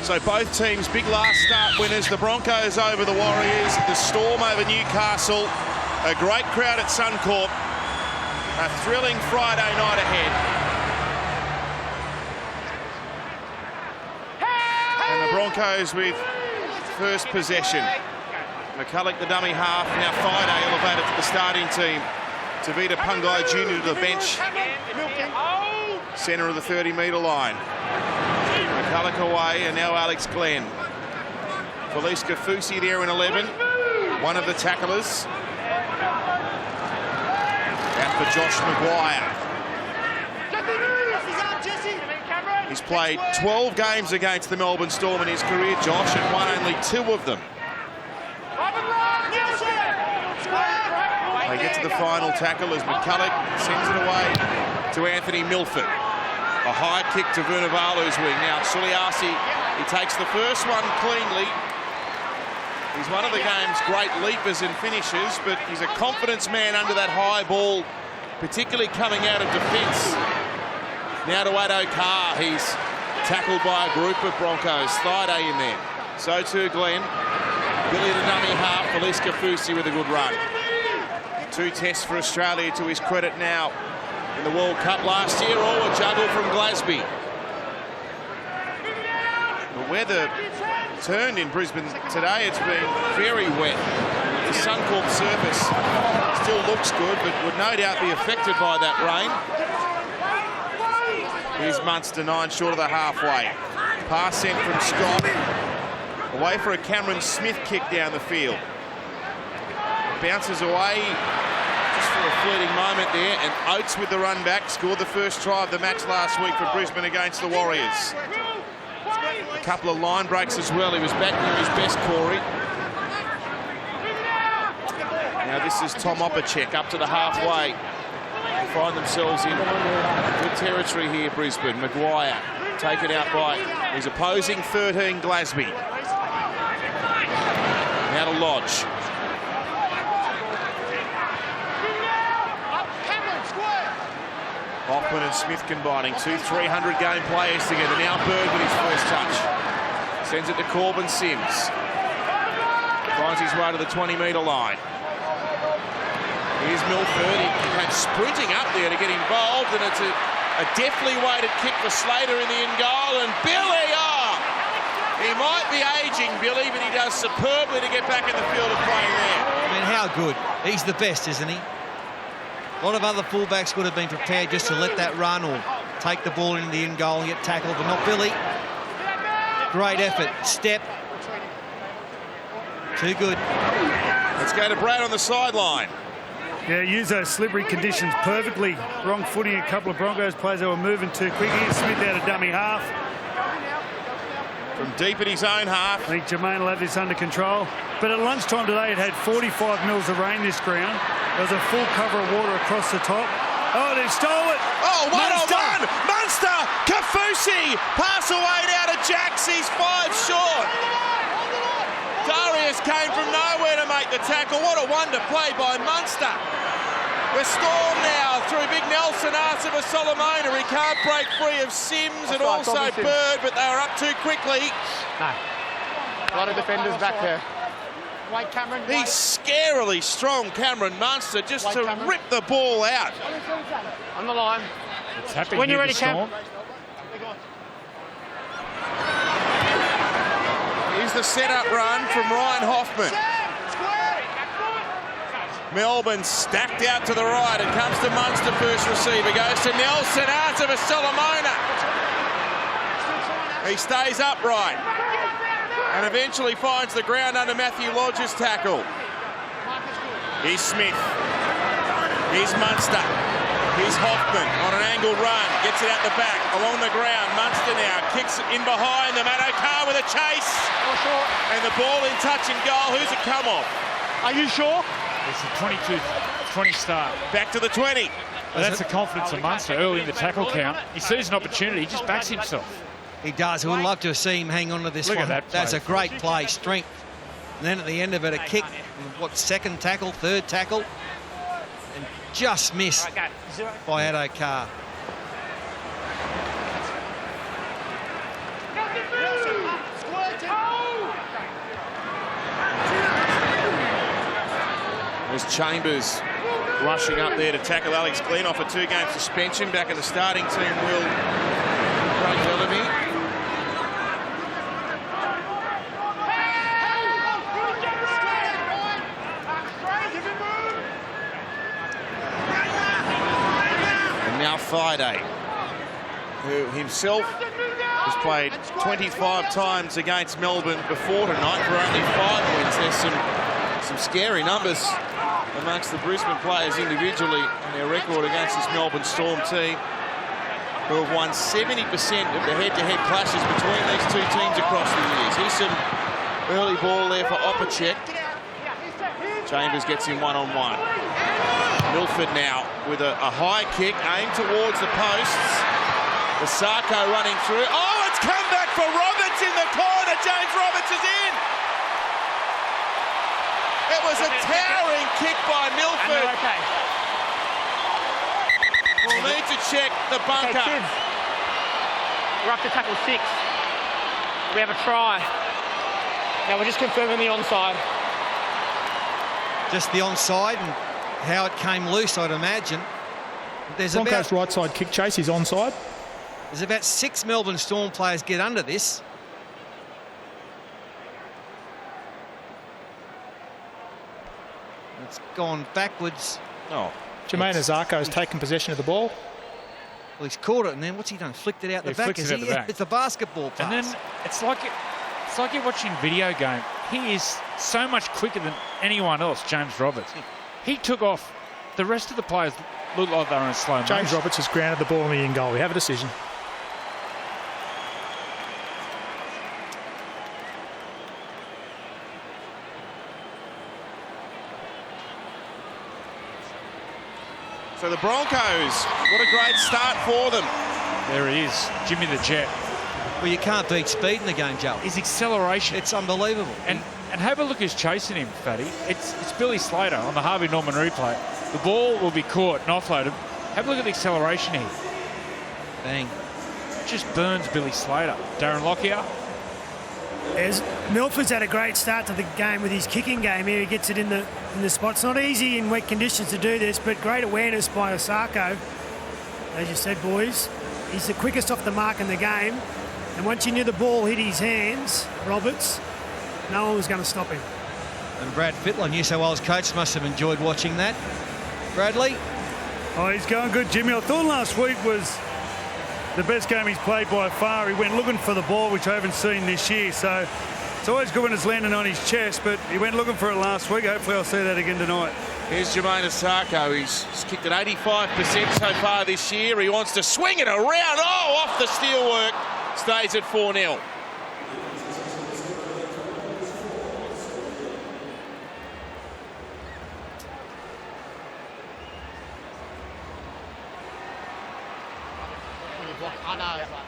So both teams, big last start winners. The Broncos over the Warriors, the Storm over Newcastle. A great crowd at Suncorp. A thrilling Friday night ahead. And the Broncos with first possession. McCulloch, the dummy half. Now Friday elevated to the starting team. Tavita Pungai Jr. to the bench. Centre of the 30-metre line. McCulloch away, and now Alex Glenn. Felice Kafusi there in 11. One of the tacklers. And for Josh Maguire. He's played 12 games against the Melbourne Storm in his career, Josh, and won only 2 of them. They get to the final tackle as McCulloch sends it away to Anthony Milford. A high kick to Vunivalu's wing. Now Suliasi, he takes the first one cleanly. He's one of the game's great leapers and finishers, but he's a confidence man under that high ball, particularly coming out of defence. Now to Addo Carr. He's tackled by a group of Broncos. Thide in there. So too Glenn. Billy the dummy half. Felice Kafusi with a good run. 2 tests for Australia to his credit now in the World Cup last year. All a juggle from Glasby. The weather turned in Brisbane today. It's been very wet. The Suncorp surface still looks good, but would no doubt be affected by that rain. Here's Munster, 9 short of the halfway. Pass sent from Scott. Away for a Cameron Smith kick down the field. Bounces away just for a fleeting moment there, and Oates with the run back scored the first try of the match last week for Brisbane against the Warriors. A couple of line breaks as well. He was back near his best, Corey. Now this is Tom Opacek up to the halfway. They find themselves in good territory here, Brisbane. Maguire taken out by his opposing 13, Glasby. Now to Lodge. Hoffman and Smith combining, 2 300-game players together. Now Bird with his first touch. Sends it to Corbin Sims. Finds his way to the 20-metre line. Here's Milford. He came sprinting up there to get involved, and it's a deftly weighted kick for Slater in the in goal. And Billy, he might be ageing, Billy, but he does superbly to get back in the field of play there. I mean, how good. He's the best, isn't he? A lot of other fullbacks would have been prepared just to let that run or take the ball into the in goal and get tackled, but not Billy. Great effort. Step. Too good. Let's go to Brad on the sideline. Yeah, use those slippery conditions perfectly. Wrong footing, a couple of Broncos players that were moving too quick. Here's Smith out of dummy half. From deep in his own half. I think Jermaine will have this under control. But at lunchtime today, it had 45 mils of rain this ground. There was a full cover of water across the top. Oh, they've stole it. Oh, one-on-one. Munster, Kafusi. Pass away now to Jacks. He's 5 short. Darius came from nowhere to make the tackle. What a wonder play by Munster. The Storm now through Big Nelson, Arthur for Solomona. He can't break free of Sims and also Bird, but they were up too quickly. No. A lot of defenders back there. Wait, Cameron. He's scarily strong, Cameron Munster, just to rip the ball out. On the line. It's happening when you're here, ready, Storm. Here's the set-up run from Ryan Hoffman. Melbourne stacked out to the right. It comes to Munster, first receiver. Goes to Nelson, Arthur for Solomona. He stays upright and eventually finds the ground under Matthew Lodge's tackle. Here's Smith. Here's Munster. Here's Hoffman on an angled run. Gets it out the back, along the ground. Munster now kicks it in behind them. Addo Carr with a chase. And the ball in touch and goal. Who's it come off? Are you sure? It's a 22-20 start. Back to the 20. But that's the confidence of Munster early in the tackle count. He sees an opportunity, he just backs himself. He does. We'd love to see him hang on to this one. Look at that play. That's a great play, strength. And then at the end of it, a kick, what, second tackle, third tackle, and just missed by Addo Carr. As Chambers rushing up there to tackle Alex Glenn off a 2-game suspension. Back in the starting team, Will Craig Bellamy. And now Friday, who himself has played 25 times against Melbourne before tonight for only 5 wins. There's some scary numbers amongst the Brisbane players individually in their record against this Melbourne Storm team, who have won 70% of the head-to-head clashes between these two teams across the years. Here's some early ball there for Opacek. Chambers gets him one-on-one. Milford now with a high kick aimed towards the posts. Asako running through. Oh, it's come back for Roberts in the corner. James Roberts is in. It was a towering kick by Milford. Okay. We'll need to check the bunker. Okay, kids. We're up to tackle 6. We have a try. Now we're just confirming the onside. Just the onside and how it came loose, I'd imagine. There's Broncos right side kick chase is onside. There's about 6 Melbourne Storm players get under this. It's gone backwards. Oh, Jermaine Azako's taken possession of the ball. Well, he's caught it, and then what's he done? Flicked it out the back. Flicks it out the back. It's a basketball pass. And then it's like you're watching a video game. He is so much quicker than anyone else, James Roberts. He took off. The rest of the players look like they're in slow motion. James Roberts has grounded the ball in the in goal. We have a decision. so the Broncos, what a great start for them. There he is, Jimmy the Jet. Well, you can't beat speed in the game, Joe. His acceleration. It's unbelievable. And have a look who's chasing him, Fatty. It's Billy Slater on the Harvey Norman replay. The ball will be caught and offloaded. Have a look at the acceleration here. Bang. Just burns Billy Slater. Darren Lockyer. Milford's had a great start to the game with his kicking game here. He gets it in the spot. It's not easy in wet conditions to do this, but great awareness by Asako. As you said, boys, he's the quickest off the mark in the game. And once you knew the ball hit his hands, Roberts, no one was going to stop him. And Brad Fittler, New South Wales coach, must have enjoyed watching that. Bradley? Oh, he's going good, Jimmy. I thought last week was the best game he's played by far. He went looking for the ball, which I haven't seen this year. So it's always good when it's landing on his chest, but he went looking for it last week. Hopefully I'll see that again tonight. Here's Jermaine Asako. He's kicked at 85% so far this year. He wants to swing it around. Oh, off the steelwork. Stays at 4-0. I know, but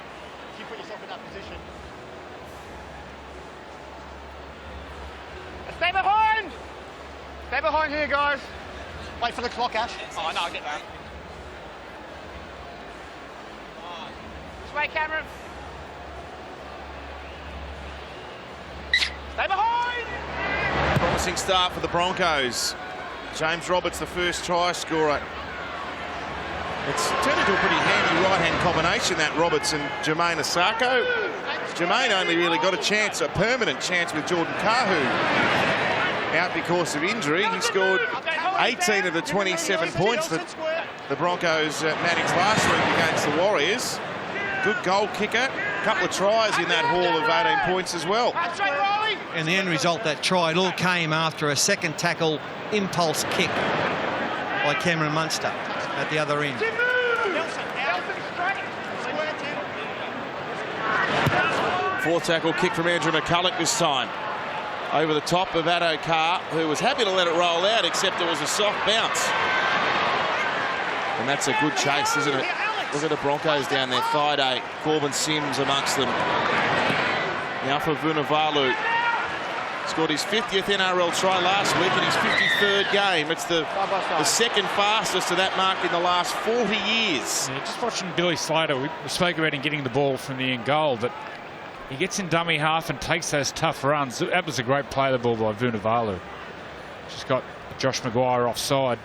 if you put yourself in that position. Stay behind! Stay behind here, guys. Wait for the clock, Ash. Oh, I know, I get that. This way, Cameron. Stay behind! Promising start for the Broncos. James Roberts, the first try scorer. It's turned into a pretty handy right-hand combination, that Roberts and Jermaine Asako. Jermaine only really got a chance, a permanent chance, with Jordan Kahu out because of injury. He scored 18 of the 27 points that the Broncos managed last week against the Warriors. Good goal kicker. A couple of tries in that haul of 18 points as well. And the end result, that try, it all came after a second tackle impulse kick by Cameron Munster at the other end. Fourth tackle kick from Andrew McCulloch this time. Over the top of Addo Carr, who was happy to let it roll out, except it was a soft bounce. And that's a good chase, isn't it? Look at the Broncos down there. Friday, Corbin Sims amongst them. Now for Vunivalu. Scored his 50th NRL try last week in his 53rd game. It's the second fastest to that mark in the last 40 years. Yeah, just watching Billy Slater, we spoke about him getting the ball from the end goal, but he gets in dummy half and takes those tough runs. That was a great play of the ball by Vunivalu. Just got Josh Maguire offside.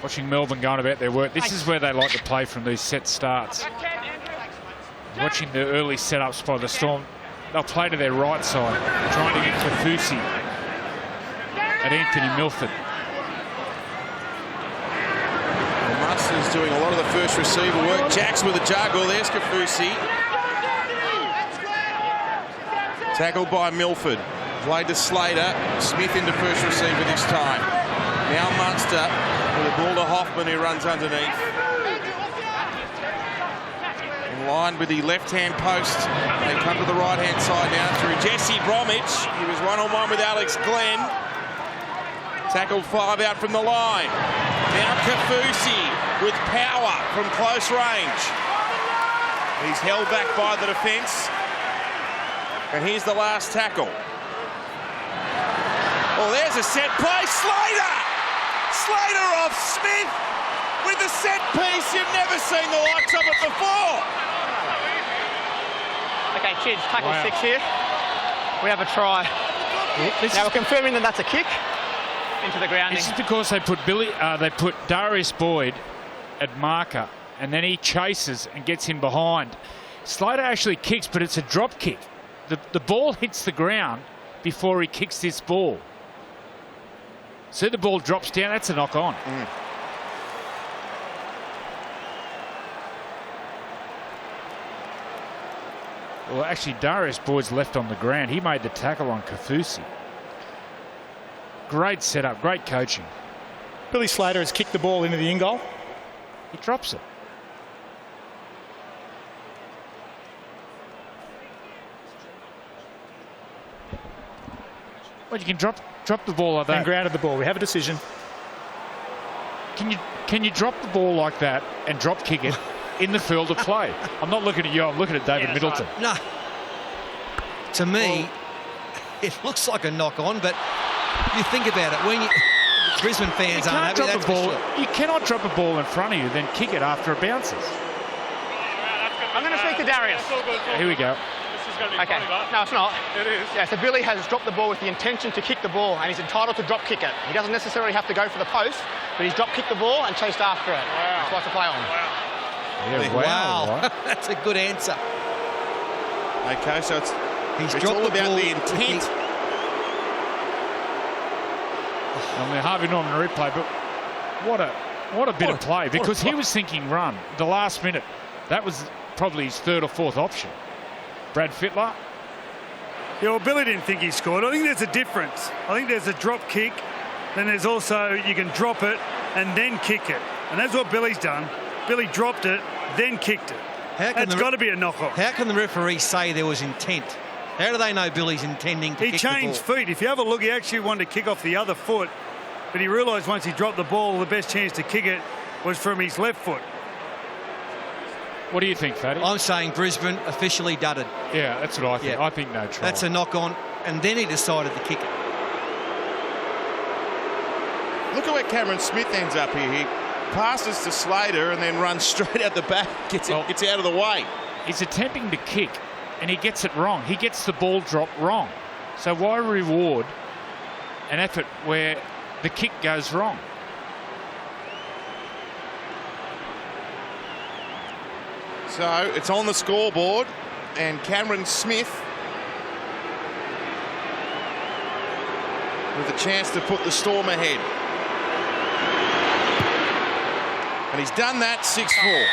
Watching Melbourne going about their work. This is where they like to play from these set starts. Watching the early setups by the Storm, they'll play to their right side, trying to get Kafusi at Anthony Milford. Well, Munster's doing a lot of the first receiver work. Jacks with a juggle. There's Kafusi. Tackled by Milford. Played to Slater. Smith into first receiver this time. Now Munster with a ball to Hoffman, who runs underneath. In line with the left-hand post. They come to the right-hand side now through Jesse Bromwich. He was one-on-one with Alex Glenn. Tackled 5 out from the line. Now Kafusi with power from close range. He's held back by the defence. And here's the last tackle. Oh, there's a set play. Slater! Slater off Smith with the set piece. You've never seen the likes of it before. Okay, Chids, tackle 6 here. We have a try. Now we're confirming that that's a kick into the grounding. This is because they put Darius Boyd at marker, and then he chases and gets in behind. Slater actually kicks, but it's a drop kick. The ball hits the ground before he kicks this ball. See, the ball drops down. That's a knock on. Well, actually, Darius Boyd's left on the ground. He made the tackle on Kafusi. Great setup, great coaching. Billy Slater has kicked the ball into the in-goal. He drops it. Well, you can drop the ball like that. And grounded the ball. We have a decision. Can you drop the ball like that and drop kick it in the field of play? I'm not looking at you. I'm looking at David Middleton. No. To me, it looks like a knock on, but you think about it. When Brisbane fans aren't happy, that's ball. You cannot drop a ball in front of you, then kick it after it bounces. I'm going to speak to Darius. Here we go. Okay, no, it's not. It is. Yeah, so Billy has dropped the ball with the intention to kick the ball, and he's entitled to drop kick it. He doesn't necessarily have to go for the post, but he's drop kicked the ball and chased after it. Wow. That's what's to play on. Yeah, wow. Right? That's a good answer. Okay, so it's dropped all the about ball, the intent. I mean, Harvey Norman replay, but what a bit of play, because he was thinking run the last minute. That was probably his third or fourth option. Brad Fittler. Yeah, well, Billy didn't think he scored. I think there's a difference. I think there's a drop kick, then there's also you can drop it and then kick it. And that's what Billy's done. Billy dropped it, then kicked it. That's got to be a knock-off. How can the referee say there was intent? How do they know Billy's intending to kick the ball? He changed feet. If you have a look, he actually wanted to kick off the other foot, but he realised once he dropped the ball, the best chance to kick it was from his left foot. What do you think, Fatty? I'm saying Brisbane officially dudded. Yeah, that's what I think. Yeah. I think no try. That's a knock-on, and then he decided to kick it. Look at where Cameron Smith ends up here. He passes to Slater and then runs straight out the back, gets out of the way. He's attempting to kick, and he gets it wrong. He gets the ball drop wrong. So why reward an effort where the kick goes wrong? So it's on the scoreboard, and Cameron Smith with a chance to put the Storm ahead. And he's done that, 6-4.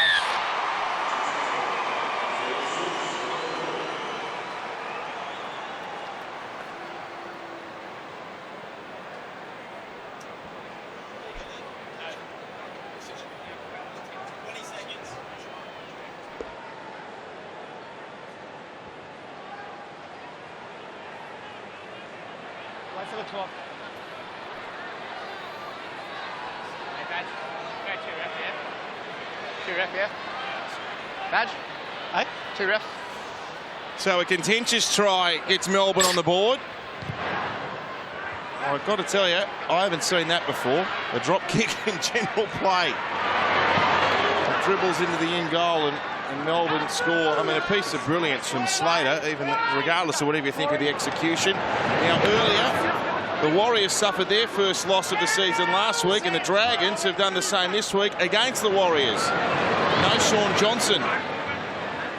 Wait for the clock. Hey, Badge. Go 2 ref, yeah? 2 ref, yeah? Badge? Hey? 2 ref. So a contentious try gets Melbourne on the board. I've got to tell you, I haven't seen that before. A drop kick in general play. It dribbles into the in goal and Melbourne score. I mean, a piece of brilliance from Slater, even regardless of whatever you think of the execution. Now, earlier, The Warriors suffered their first loss of the season last week, and the Dragons have done the same this week against the Warriors. No Sean Johnson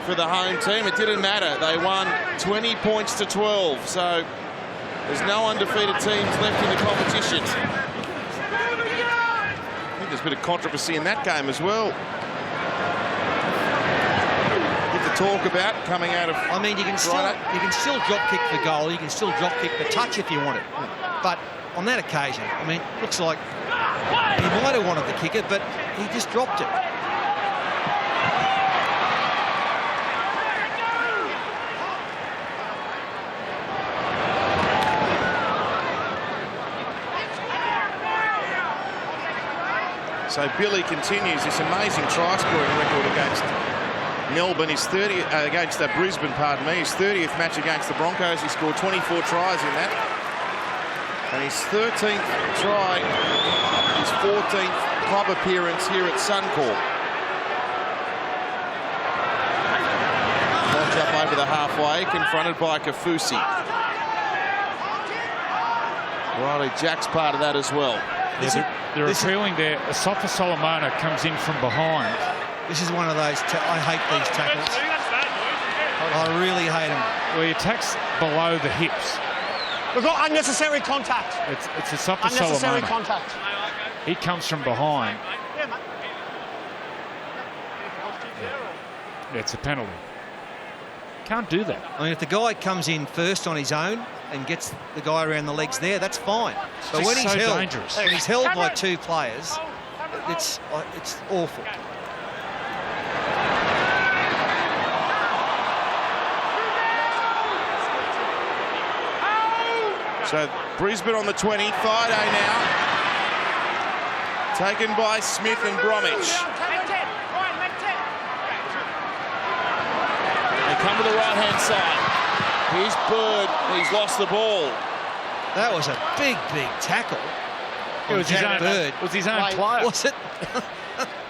for the home team. It didn't matter. They won 20 points to 12. So there's no undefeated teams left in the competition. I think there's a bit of controversy in that game as well. To talk about coming out of. I mean, you can still drop kick the goal. You can still drop kick the touch if you want it. But on that occasion, I mean, it looks like he might have wanted to kick it, but he just dropped it. So Billy continues this amazing try scoring record against Melbourne. His 30 against Brisbane, pardon me, his 30th match against the Broncos. He scored 24 tries in that. And his 13th try, his 14th club appearance here at Suncorp. Launch up over the halfway, confronted by Kafusi. Riley Jack's part of that as well. They're appealing there. Asafa Solomona comes in from behind. This is one of those. I hate these tackles. I really hate them. Well, he attacks below the hips. We've got unnecessary contact. It's Asafa Unnecessary Solomona. contact. He comes from behind. Yeah, it's a penalty. Can't do that. I mean, if the guy comes in first on his own and gets the guy around the legs there, that's fine. But when he's held by two players, it's awful. So Brisbane on the 20, Friday now. Taken by Smith and Bromwich. They come to the right-hand side. Here's Bird. He's lost the ball. That was a big tackle. It was his own player. Was it?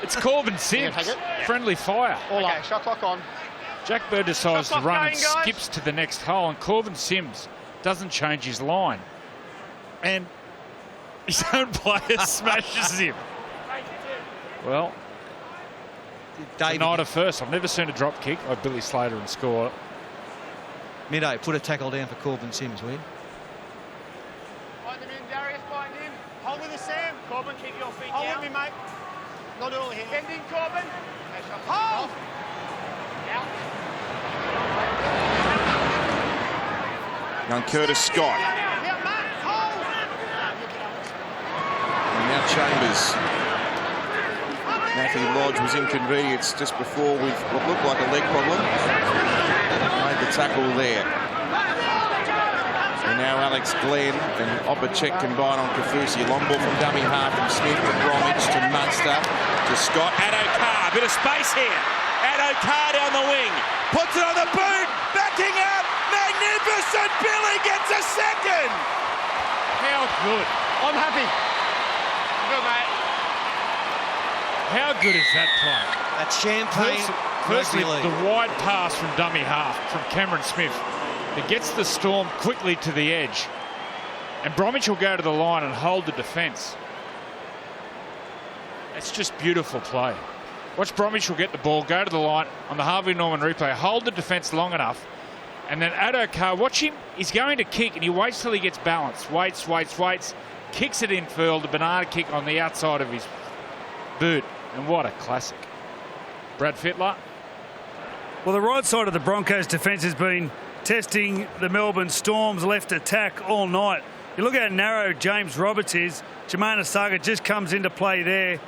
It's Corbin Sims. Friendly fire. Okay, shot clock on. Jack Bird decides to run and skips to the next hole, and Corbin Sims doesn't change his line. And his own player smashes him. Well, night of first. I've never seen a drop kick like Billy Slater and score. Midday, put a tackle down for Corbin Sims, will you? Find him in, Darius, find him. Hold with us, Sam. Corbin, keep your feet down. Hold with me, mate. Not early here. Bend in, Corbin. Hold! Out. Young Curtis Scott. And now Chambers. Matthew Lodge was inconvenienced just before with what looked like a leg problem. Made the tackle there. And now Alex Glenn and Obachek combine on Kafusi. Long ball from dummy half from Smith to Bromwich to Munster to Scott. Addo-Carr, bit of space here. Addo-Carr down the wing. Puts it on the boot. Backing out. Magnificent. Billy gets a second. How good. I'm happy. Good, mate. How good is that play? That's champagne. Firstly, the wide pass from dummy half from Cameron Smith. It gets the Storm quickly to the edge. And Bromwich will go to the line and hold the defence. It's just beautiful play. Watch Bromwich will get the ball, go to the line on the Harvey Norman replay, hold the defence long enough, and then Addo-Carr, watch him, he's going to kick and he waits till he gets balanced. Waits, kicks it in field, the banana kick on the outside of his boot. And what a classic. Brad Fittler. Well, the right side of the Broncos defence has been testing the Melbourne Storm's left attack all night. You look how narrow James Roberts is. Jermaine Osaga just comes into play there.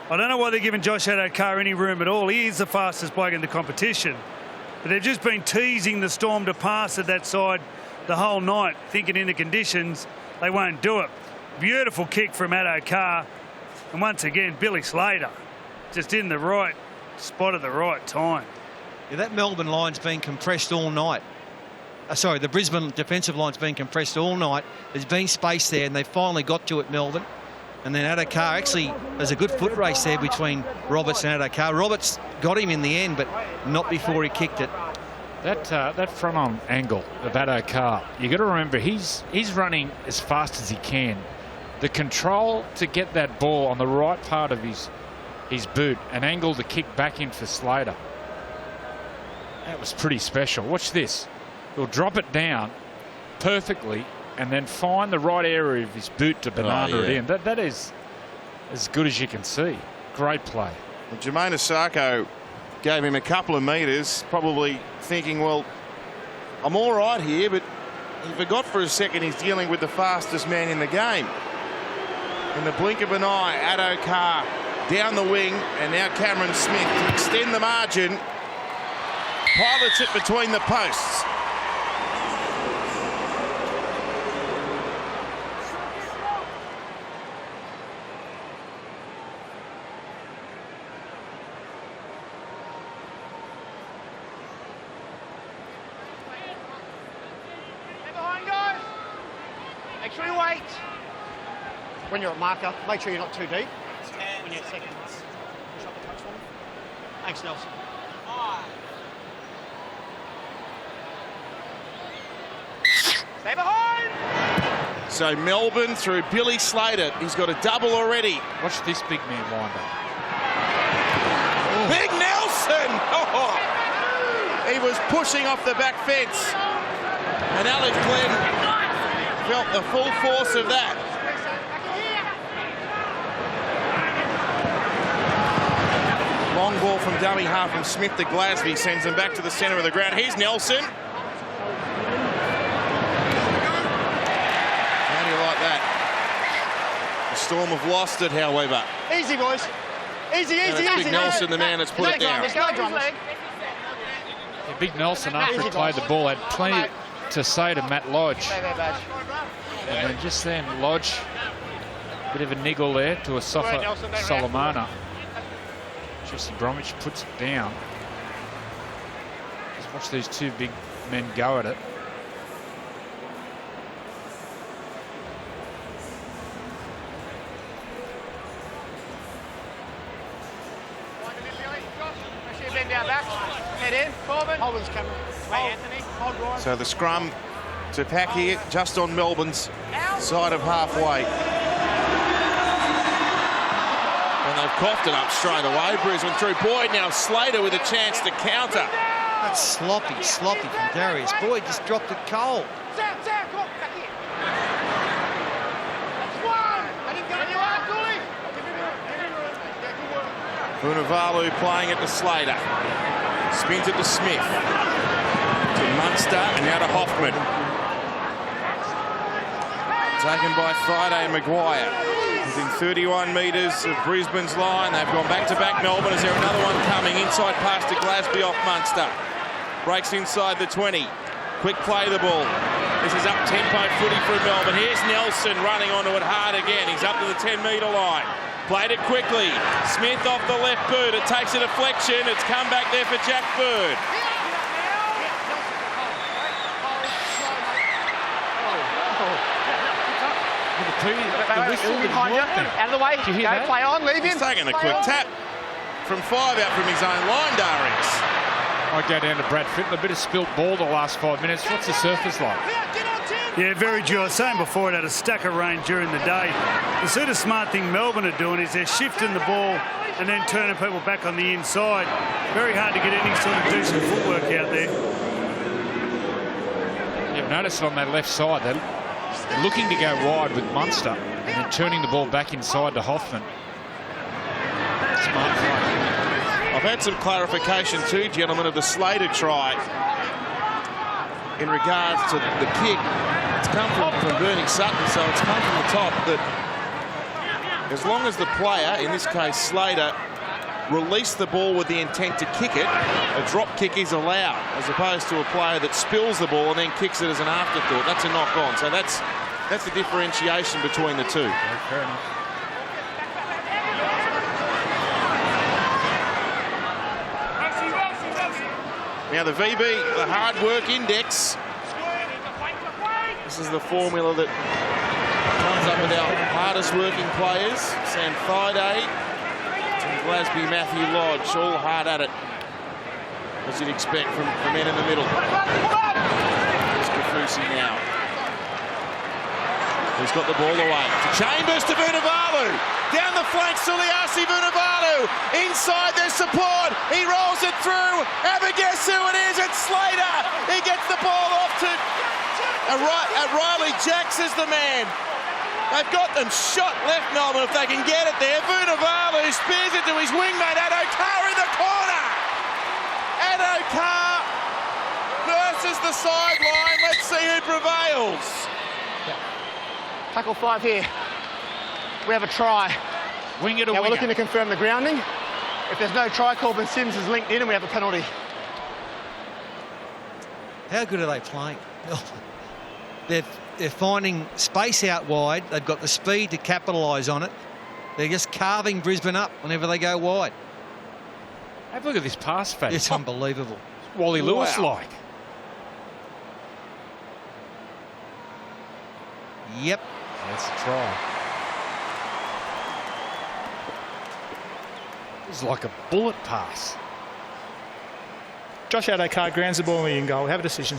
I don't know why they're giving Josh Addo-Carr any room at all. He is the fastest bloke in the competition. But they've just been teasing the Storm to pass at that side the whole night, thinking in the conditions they won't do it. Beautiful kick from Addo-Carr. And once again, Billy Slater just in the right spot at the right time. Yeah, that Melbourne line's been compressed all night. Sorry, the Brisbane defensive line's been compressed all night. There's been space there, and they finally got to it, Melbourne. And then Addo-Carr, actually, there's a good foot race there between Roberts and Addo-Carr. Roberts got him in the end, but not before he kicked it. That front on angle of Addo-Carr, you got to remember he's running as fast as he can. The control to get that ball on the right part of his boot and angle the kick back in for Slater. That was pretty special. Watch this. He'll drop it down perfectly and then find the right area of his boot to banana it in. That is as good as you can see. Great play. Well, Jermaine Asako gave him a couple of metres, probably thinking, well, I'm all right here, but he forgot for a second he's dealing with the fastest man in the game. In the blink of an eye, Addo-Carr down the wing, and now Cameron Smith to extend the margin. Pilots it between the posts. Make sure you wait. When you're at marker, make sure you're not too deep. When you're at seconds. Push up the touch for me. Thanks, Nelson. Stay behind! So Melbourne through Billy Slater. He's got a double already. Watch this big man wind up. Big Nelson! Oh, he was pushing off the back fence. And Alex Glenn felt the full force of that. Long ball from dummy half from Smith to Glasby sends him back to the centre of the ground. Here's Nelson. How do you like that? The Storm have lost it, however. Easy, boys. Easy. Big Nelson, the man that's put it down. There's no dramas. Yeah, Big Nelson, after he played the ball, had plenty to say to Matt Lodge. And then just then, Lodge, a bit of a niggle there to a softer Solomona. Jesse Bromwich puts it down. Just watch these two big men go at it. So the scrum to pack here just on Melbourne's side of halfway. And they've coughed it up straight away. Brisbane through Boyd, now Slater with a chance to counter. That's sloppy from Darius. Boyd just dropped it cold. Vunivalu playing it to Slater. Spins it to Smith. To Munster and now to Hoffman. Taken by Friday and Maguire. Within 31 metres of Brisbane's line. They've gone back-to-back Melbourne. Is there another one coming? Inside pass to Glasby off Munster. Breaks inside the 20. Quick play the ball. This is up-tempo footy for Melbourne. Here's Nelson running onto it hard again. He's up to the 10-metre line. Played it quickly. Smith off the left boot. It takes a deflection. It's come back there for Jack Bird. Behind you. Out of the way. Did you hear that? Play on. Leave him. He's taking a quick tap from 5 out from his own line, Darius. I go down to Brad Fittler. A bit of spilt ball the last 5 minutes. What's the surface like? Yeah, very due. I was saying before, it had a stack of rain during the day. The sort of smart thing Melbourne are doing is they're shifting the ball and then turning people back on the inside. Very hard to get any sort of decent footwork out there. You've noticed on that left side, they're looking to go wide with Munster and then turning the ball back inside to Hoffman. Smart play. I've had some clarification too, gentlemen, of the Slater try in regards to the kick. It's come from Bernie Sutton, so it's come from the top. That as long as the player, in this case Slater, release the ball with the intent to kick it, a drop kick is allowed, as opposed to a player that spills the ball and then kicks it as an afterthought. That's a knock on. So that's the differentiation between the two. Yeah, fair enough. Now the VB, the hard work index. This is the formula that comes up with our hardest working players. Sam Friday, Tim Glasby, Matthew Lodge, all hard at it. as you'd expect from men in the middle. There's Kafusi now. He's got the ball away. To Chambers, to Vunivalu. Down the flank, Suliasi, Vunivalu. Inside, there's support. He rolls it through. Have a guess who it is. It's Slater. He gets the ball off to Riley Jacks is the man. They've got them shot left, Melbourne, if they can get it there. Vunivalu spears it to his wingmate, Addo-Carr in the corner. Addo-Carr versus the sideline. Let's see who prevails. Tackle 5 here. We have a try. Winger to now winger. we're looking to confirm the grounding. If there's no try call, then Sims is linked in and we have a penalty. How good are they playing? They're finding space out wide. They've got the speed to capitalise on it. They're just carving Brisbane up whenever they go wide. Have a look at this pass fake. It's unbelievable. Wally Lewis-like. Yep. That's a try. It's like a bullet pass. Josh Addo-Carr grounds the ball in the in goal. We have a decision.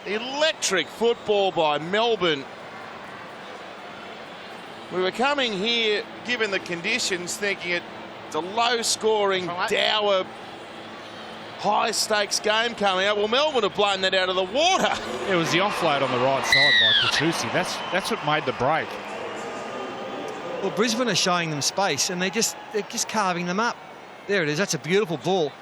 Electric football by Melbourne. We were coming here, given the conditions, thinking it's a low-scoring, dour, high-stakes game coming up. Well, Melbourne have blown that out of the water. It was the offload on the right side by Kafusi. That's what made the break. Well, Brisbane are showing them space, and they're just carving them up. There it is. That's a beautiful ball.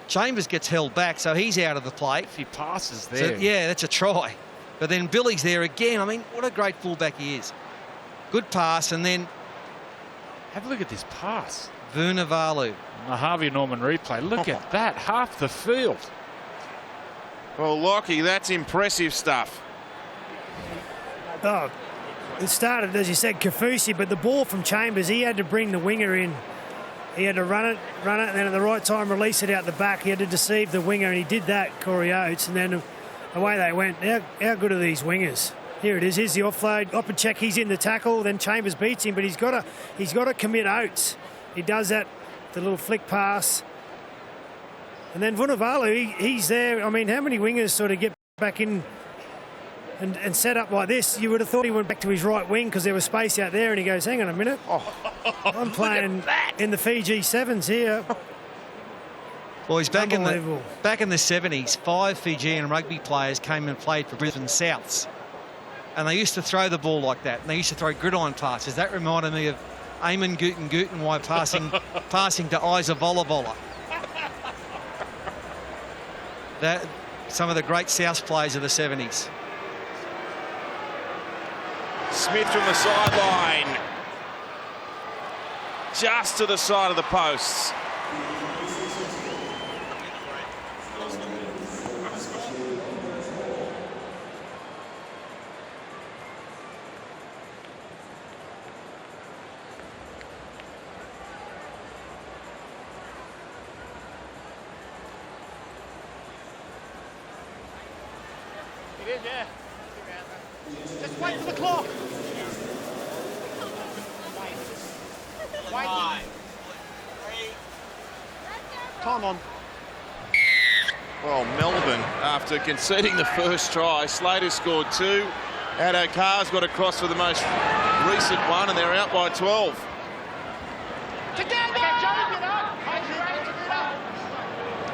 Chambers gets held back, so he's out of the play. If he passes there. So, yeah, that's a try. But then Billy's there again. I mean, what a great fullback he is. Good pass, and then Have a look at this pass. Vunivalu. The Harvey Norman replay. Look at that. Half the field. Well, Lockie, that's impressive stuff. Oh, it started, as you said, Kafusi, but the ball from Chambers, he had to bring the winger in. He had to run it, and then at the right time release it out the back. He had to deceive the winger, and he did that, Corey Oates, and then away they went. How good are these wingers? Here it is. Here's the offload. Opacek, he's in the tackle. Then Chambers beats him, but he's got to commit Oates. He does that, the little flick pass. And then Vunivalu, he's there. I mean, how many wingers sort of get back in and set up like this? You would have thought he went back to his right wing because there was space out there, and he goes, hang on a minute. I'm playing in the Fiji Sevens here. Well, he's back in the 70s. 5 Fijian rugby players came and played for Brisbane Souths. And they used to throw the ball like that. And they used to throw gridiron passes. That reminded me of Eamon Guten while passing to Isa Volavola. That some of the great South players of the 70s. Smith from the sideline. Just to the side of the posts. It is, yeah. Just wait for the clock. Wait. Time on. Well, Melbourne, after conceding the first try, Slater scored 2. Addo-Carr's got across for the most recent one, and they're out by 12.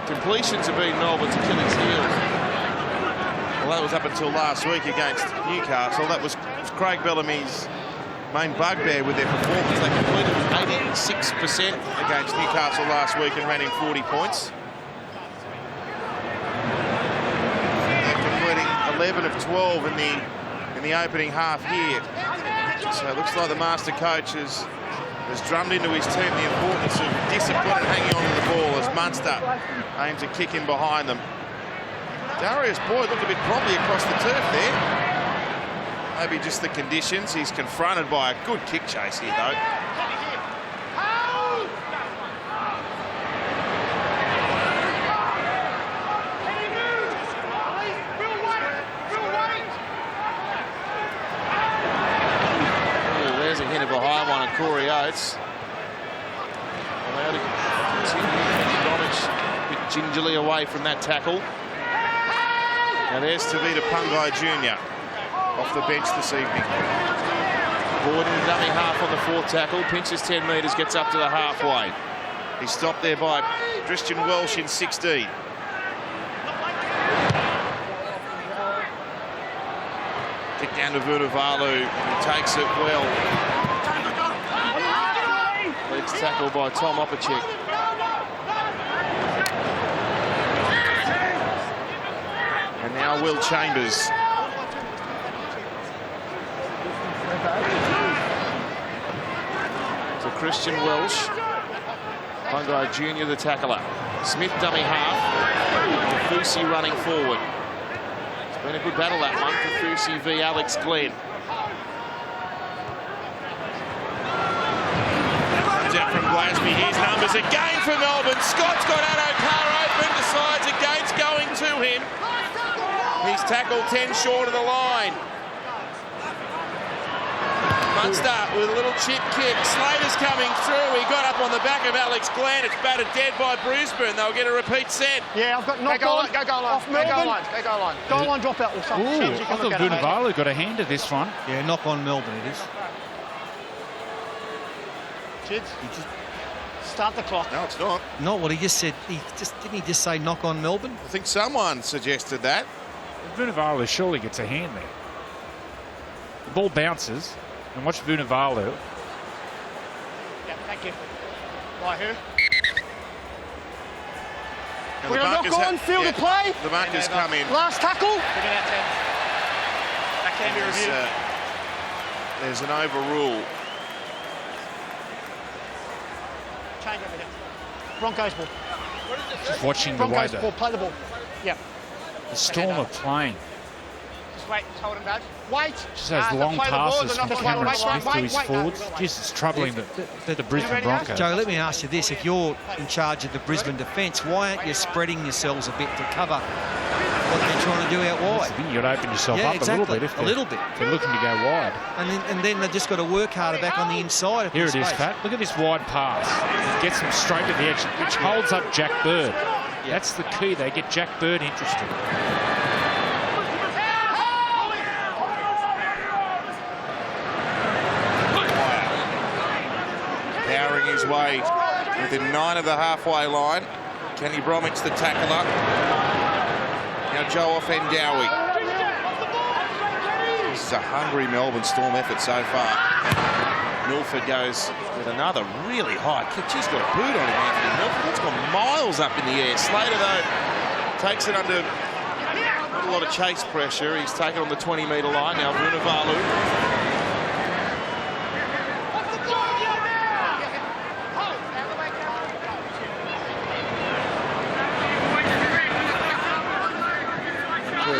Completions have been Melbourne's Achilles heel. Well, that was up until last week against Newcastle. That was Craig Bellamy's main bugbear with their performance. They completed 86% against Newcastle last week and ran in 40 points. They're completing 11 of 12 in the opening half here. So it looks like the master coach has drummed into his team the importance of discipline and hanging on to the ball as Munster aims a kick in behind them. Darius Boyd looked a bit promptly across the turf there. Maybe just the conditions. He's confronted by a good kick chase here, though. Oh, there's a hit of a high one at Corey Oates. Allowed to continue to damage gingerly away from that tackle. Now there's Tavita Pungai Jr. off the bench this evening. Gordon, dummy half on the fourth tackle, pinches 10 metres, gets up to the halfway. He's stopped there by Christian Welsh in 16. Kick down to Vunivalu, who takes it well. Legs tackled by Tom Opacek. And now Will Chambers. To Christian Welsh. Pungai Jr. the tackler. Smith dummy half. Fusi running forward. It's been a good battle that one for Fusi v Alex Glenn. Comes out from Glasby. Here's numbers again for Melbourne. Scott's got Addo-Carr open. Decides against going to him. He's tackled 10 short of the line. Munster with a little chip kick. Slater's coming through. He got up on the back of Alex Glenn. It's battered dead by Brisbane. They'll get a repeat set. Yeah, I've got knocked on. Go goal line. Off Melbourne. Go goal line. Goal line drop out or something. Ooh, I thought Vunivalu got a hand to this one. Yeah, knock on Melbourne it is. Kids, start the clock. No, it's not. Not what he just said. Didn't he just say knock on Melbourne? I think someone suggested that. Vunivalu surely gets a hand there. The ball bounces, and watch Vunivalu. Yeah, thank you. Right, who? Now We're going to knock on, field of play. The markers come in. Last tackle. Give me that 10. That can be reviewed. There's an overrule. Change over here. Broncos ball. Just watching Broncos the way ball. Play the ball. Yeah. the Storm are playing. Just wait. Just hold him, Dad. Wait. Just has long passes from Cameron Smith to his forwards. Just it's troubling the Brisbane Broncos. Joe, let me ask you this. If you're in charge of the Brisbane defence, why aren't you spreading yourselves a bit to cover what they're trying to do out wide? You've got to open yourself up exactly. a little bit if they're looking to go wide. And then they've just got to work harder back on the inside. Here it is, Pat. Look at this wide pass. It gets them straight to the edge, which holds up Jack Bird. Yeah. That's the key. They get Jack Bird interested. Powering his way within 9 of the halfway line. Kenny Bromwich the tackler. Now Joe Offendowie. This is a hungry Melbourne Storm effort so far. Milford goes with another really high kick. He's got a boot on him, Anthony Milford. That's gone miles up in the air. Slater, though, takes it under not a lot of chase pressure. He's taken on the 20-metre line. Now Vunivalu.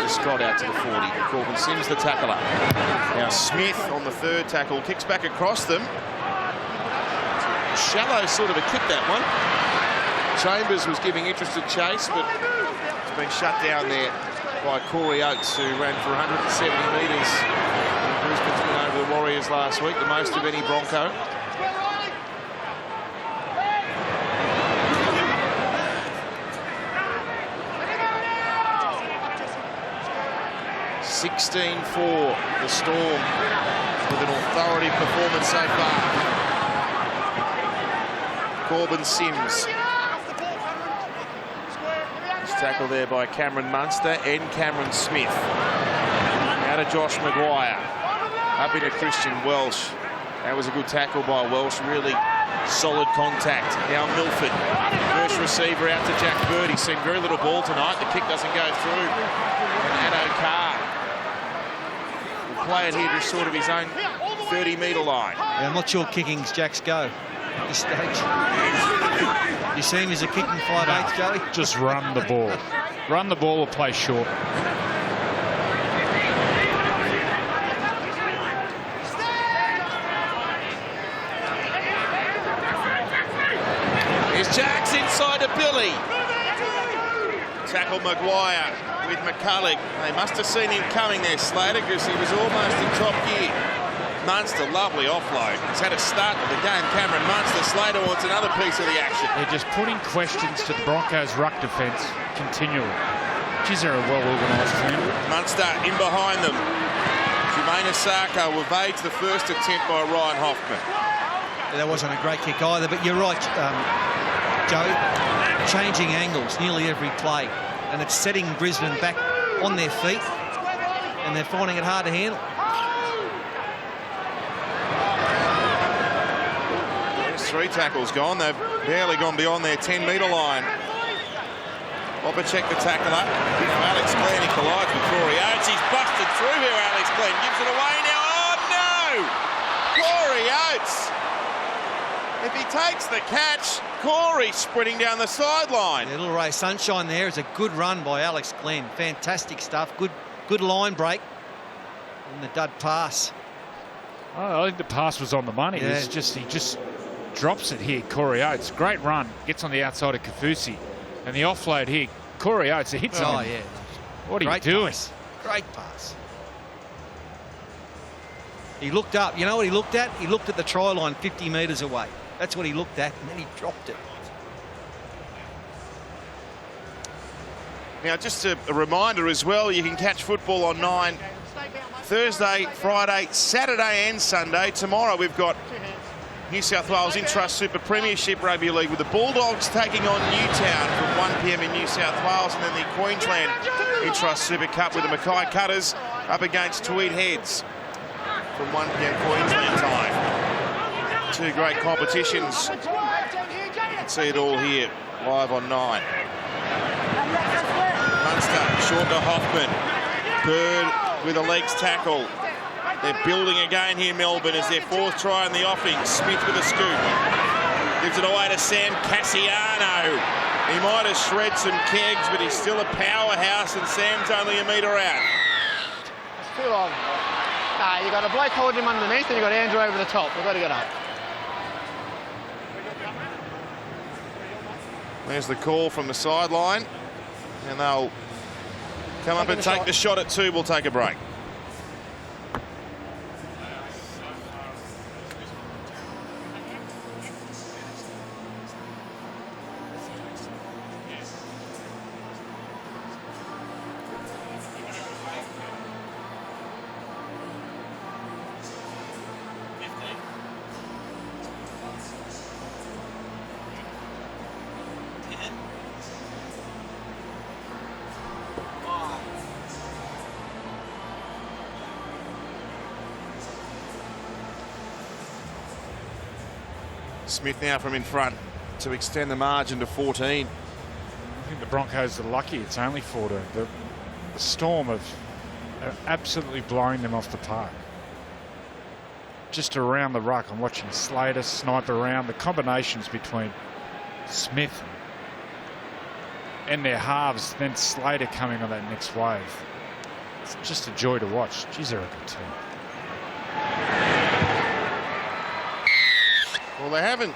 Scott out to the 40. Corbin Sims the tackler. Now Smith on the third tackle kicks back across them. Shallow sort of a kick, that one. Chambers was giving interested chase, but it's been shut down there by Corey Oates, who ran for 170 metres in Brisbane's win over the Warriors last week, the most of any Bronco. 16-4 the Storm with an authority performance so far. Corbin Sims. It's tackled there by Cameron Munster and Cameron Smith. Out of Josh Maguire. Up into Christian Welsh. That was a good tackle by Welsh. Really solid contact. Now Milford. First receiver out to Jack Bird. He's seen very little ball tonight. The kick doesn't go through. And Addo-Carr. Play it here to sort of his own 30-metre line. Yeah, I'm not sure kicking's Jack's go at this stage. You see him as a kicking 5/8, Joey? Just run the ball. Run the ball or play short. Here's Jacks inside to Billy. Tackle Maguire with McCulloch. They must have seen him coming there, Slater, because he was almost in top gear. Munster, lovely offload. He's had a start to the game. Cameron Munster. Slater wants another piece of the action. They're just putting questions to the Broncos' ruck defence continually. Geez, they're a well-organised team. Munster in behind them. Jermaine Asako evades the first attempt by Ryan Hoffman. That wasn't a great kick either, but you're right, Joe. Changing angles nearly every play, and it's setting Brisbane back on their feet, and they're finding it hard to handle. There's 3 tackles gone. They've barely gone beyond their 10-metre line. Opacek the tackle up. Now Alex Glenn, he collides with Corey Oates. He's busted through here, Alex Glenn. Gives it away now. Oh, no! Corey Oates. If he takes the catch, Corey sprinting down the sideline. Yeah, little ray of sunshine there. Is a good run by Alex Glenn. Fantastic stuff. Good line break. And the dud pass. Oh, I think the pass was on the money. Yeah. He just drops it here, Corey Oates. Great run. Gets on the outside of Kaufusi. And the offload here, Corey Oates, it hits on him. Yeah. What are you Great doing? Pass. Great pass. He looked up. You know what he looked at? He looked at the try line 50 metres away. That's what he looked at, and then he dropped it. Now, just a reminder as well, you can catch football on 9 Thursday, Friday, Saturday and Sunday. Tomorrow we've got New South Wales Intrust Super Premiership Rugby League with the Bulldogs taking on Newtown from 1 p.m. in New South Wales, and then the Queensland Intrust Super Cup with the Mackay Cutters up against Tweed Heads from 1 p.m. Queensland time. 2 great competitions. You can see it all here live on 9. Munster short to Hoffman. Bird with a legs tackle. They're building again here, Melbourne, as their 4th try in the offing. Smith with a scoop. Gives it away to Sam Cassiano. He might have shred some kegs, but he's still a powerhouse, and Sam's only a metre out. It's too long. Nah, you got a bloke holding him underneath, and you got Andrew over the top. We've got to get up. There's the call from the sideline, and they'll come up and take the shot at 2. We'll take a break. Smith now from in front to extend the margin to 14. I think the Broncos are lucky it's only 14. The Storm have absolutely blown them off the park. Just around the ruck, I'm watching Slater snipe around. The combinations between Smith and their halves, then Slater coming on that next wave. It's just a joy to watch. Geez, they're a good team. Well, they haven't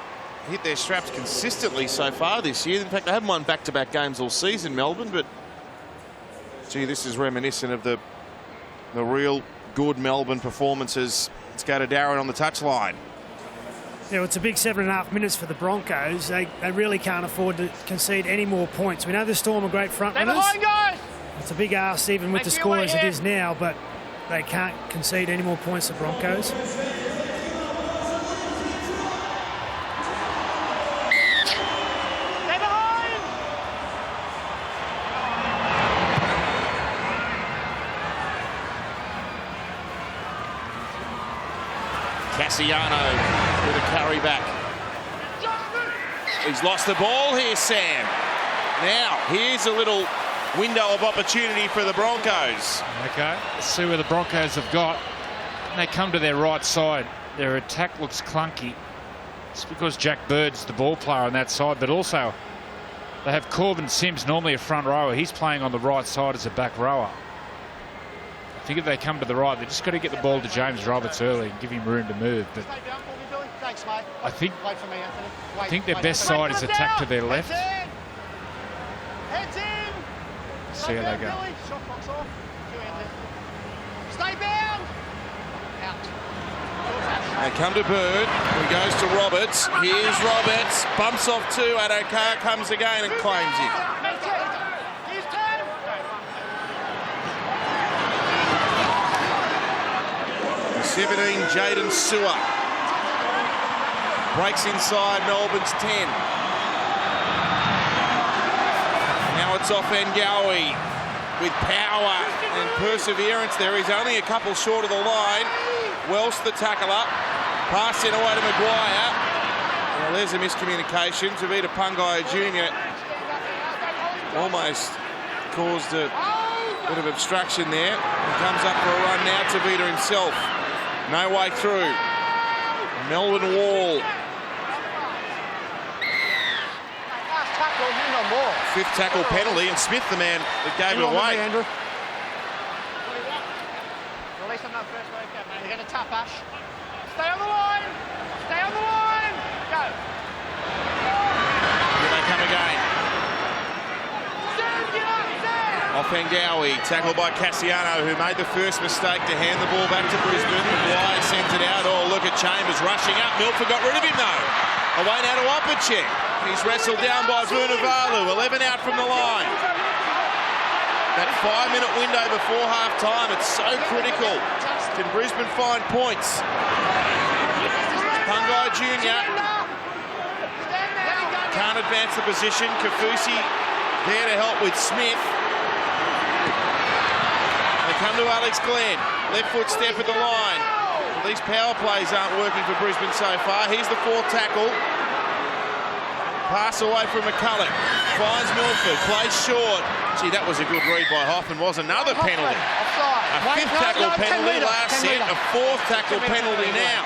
hit their straps consistently so far this year. In fact, they haven't won back-to-back games all season, Melbourne, but gee, this is reminiscent of the real good Melbourne performances. Let's go to Darren on the touchline. Yeah, well, it's a big 7.5 minutes for the Broncos. They really can't afford to concede any more points. We know the Storm are great front runners. It's a big ask even with the score as it is now, but they can't concede any more points, the Broncos. Cassiano with a carry back. He's lost the ball here, Sam. Now, here's a little window of opportunity for the Broncos. Okay, let's see where the Broncos have got. And they come to their right side. Their attack looks clunky. It's because Jack Bird's the ball player on that side, but also they have Corbin Sims, normally a front rower. He's playing on the right side as a back rower. I think if they come to the right, they've just got to get the ball to James Roberts early and give him room to move. But I think their best side is attack to their left. See how they go. Stay bound. Out. They come to Bird, he goes to Roberts. Here's Roberts, bumps off two. Adokar comes again and claims him. 17, Jaden Sewer. Breaks inside Melbourne's 10. Now it's off Ngawi with power and perseverance there. He's only a couple short of the line. Welsh the tackle up. Pass in away to Maguire. Well, there's a miscommunication. Tavita Pangai Jr. almost caused a bit of obstruction there. He comes up for a run now. Tavita himself. No way through. Melbourne wall. Fifth tackle penalty, and Smith, the man that gave it away. Release on that first way, man. You're going to tap, Ash. Stay on the line. Stay on the line. Go. Here they come again. Off Ngawi, tackled by Cassiano, who made the first mistake to hand the ball back to Brisbane. Maguire sends it out. Oh, look at Chambers rushing up. Milford got rid of him, though. Away now to Opacek. He's wrestled down by Vunivalu. 11 out from the line. That 5-minute window before half-time, it's so critical. Can Brisbane find points? Pangai Jr. can't advance the position. Kafusi there to help with Smith. They come to Alex Glenn. Left foot step at the line. Well, these power plays aren't working for Brisbane so far. Here's the fourth tackle. Pass away from McCulloch. Finds Milford. Plays short. Gee, that was a good read by Hoffman. Was another penalty. A fifth tackle penalty last set. A fourth tackle penalty now.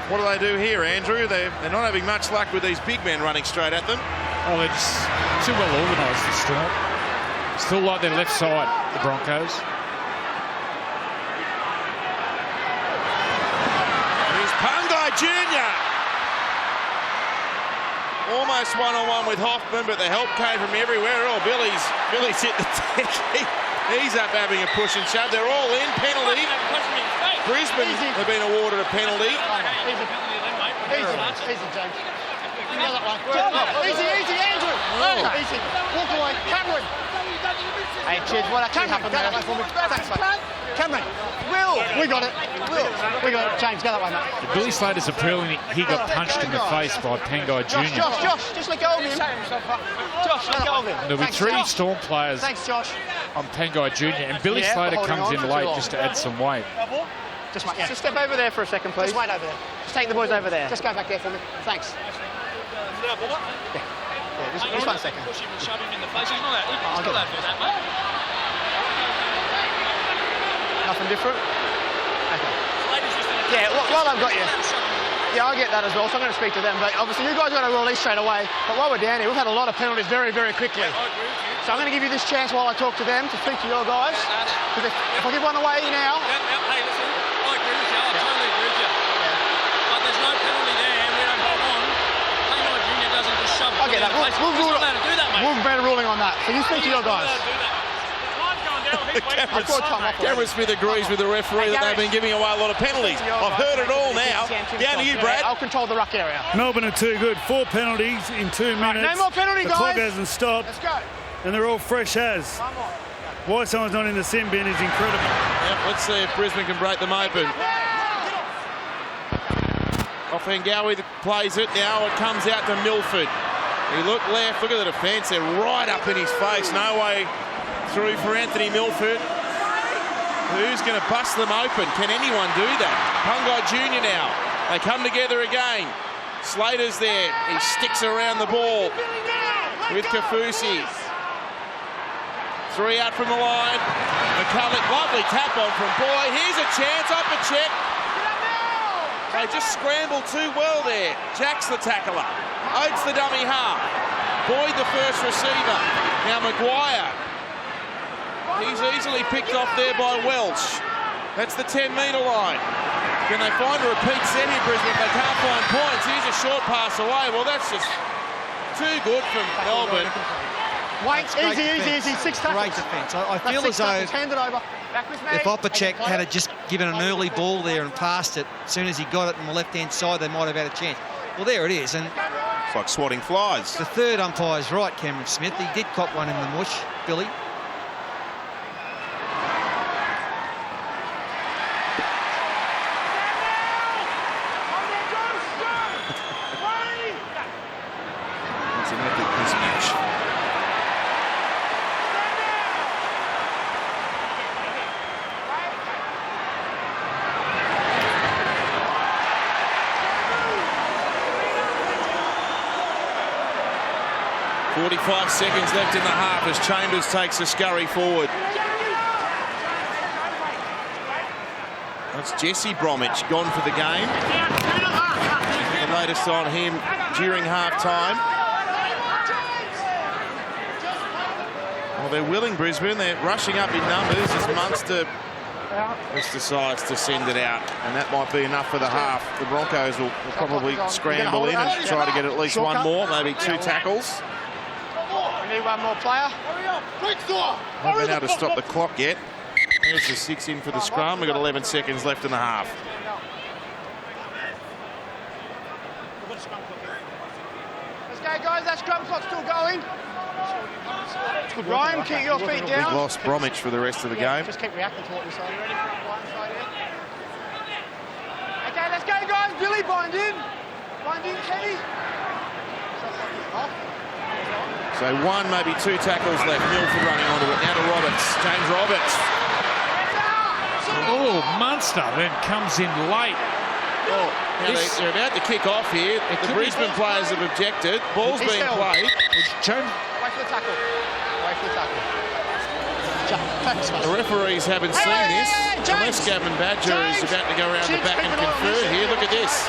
What do they do here, Andrew? They're not having much luck with these big men running straight at them. Oh, they're just too well organised, the Storm. Still like their left side, the Broncos. Here's Pangai Jr. Almost one-on-one with Hoffman, but the help came from everywhere. Oh, Billy's hit the deck. He's up having a push and shove. They're all in. Penalty. Brisbane have been awarded a penalty. Easy, James. Easy, Andrew. Easy. Walk away. Cameron. Hey, kids, what actually happened there? Thanks, mate. Cameron. Will. We got it. James, go that way, mate. Billy Slater's appealing. He got punched in the face by Pangai Jr. Josh, just let go of him. Josh, let go of him. There'll be three Storm players on Pangai Jr. and Billy Slater comes in late just to add some weight. Just step over there for a second, please. Just wait over there. Just take the boys over there. Just go back there for me. Thanks. Just 1 second. Push him and shove him in the face. He's not out. He's not out for that, mate. Nothing different? Okay. Yeah, while I've got you. Yeah, I get that as well, so I'm going to speak to them. But obviously, you guys got to release straight away. But while we're down here, we've had a lot of penalties very, very quickly. Yeah, I agree with you. So I'm going to give you this chance while I talk to them to speak to your guys. Because if I give one away now... Hey, listen, I agree with you. I totally agree with you. But there's no penalty there, and we don't go on. Pangai Jr. doesn't just shove it. I get that. He's not allowed to do that, mate. We've made a ruling on that. So you speak to your guys. Cameron Smith agrees with the referee that they've been giving away a lot of penalties. I've heard it all now. Down to you, Brad. I'll control the ruck area. Melbourne are too good. 4 penalties in 2 minutes. No more penalty, the guys. clock hasn't stopped. Let's go. And they're all fresh as. Why someone's not in the sin bin is incredible. Yep, let's see if Brisbane can break them open. Off Ngawi plays it. Now it comes out to Milford. He looked left. Look at the defence. They're right up in his face. No way through for Anthony Milford. Who's going to bust them open? Can anyone do that? Pangai Jr. now. They come together again. Slater's there. He sticks around the ball with Kafusi. 3 out from the line. McCulloch, lovely tap on from Boyd. Here's a chance. Opacek. They just scrambled too well there. Jack's the tackler. Oates the dummy half. Boyd the first receiver. Now Maguire. He's easily picked off there by Welch. That's the 10-metre line. Can they find a repeat set here, Brisbane? If they can't find points, here's a short pass away. Well, that's just too good from Melbourne. Wait, That's easy. 6 tackles. Great defence. I That's feel 6 as though tackles. Hand it over. Back with me. if Opacek had just given an early ball there and passed it, as soon as he got it on the left-hand side, they might have had a chance. Well, there it is. And It's like swatting flies. the third umpire's right, Cameron Smith. He did cop one in the mush, Billy. It's an epic mismatch. .45 seconds left in the half as Chambers takes a scurry forward. That's Jesse Bromwich gone for the game. The latest on him during half-time. Well, they're willing, Brisbane. They're rushing up in numbers as Munster just decides to send it out. And that might be enough for the half. The Broncos will probably scramble in and try to get at least one more, maybe 2 tackles. We need one more player. Haven't been able to stop the clock yet. There's the 6 in for the scrum. We've got 11 seconds left in the half. Let's go, guys. That scrum clock's still going. Ryan, keep your feet We've down. lost Bromwich for the rest of the game. Just keep reacting to what we say. Ready? Okay, let's go, guys. Billy, bind in. Bind in, Kenny. So 1, maybe 2 tackles left. Milford running onto it. Now to Roberts. James Roberts. Oh, Munster then comes in late. Oh, now they're about to kick off here. The Brisbane players have objected. Ball's being played. James. Wait for the tackle. Wait for the tackle. The referees haven't seen this. Unless Gavin Badger is about to go around the back and confer here. Look at this.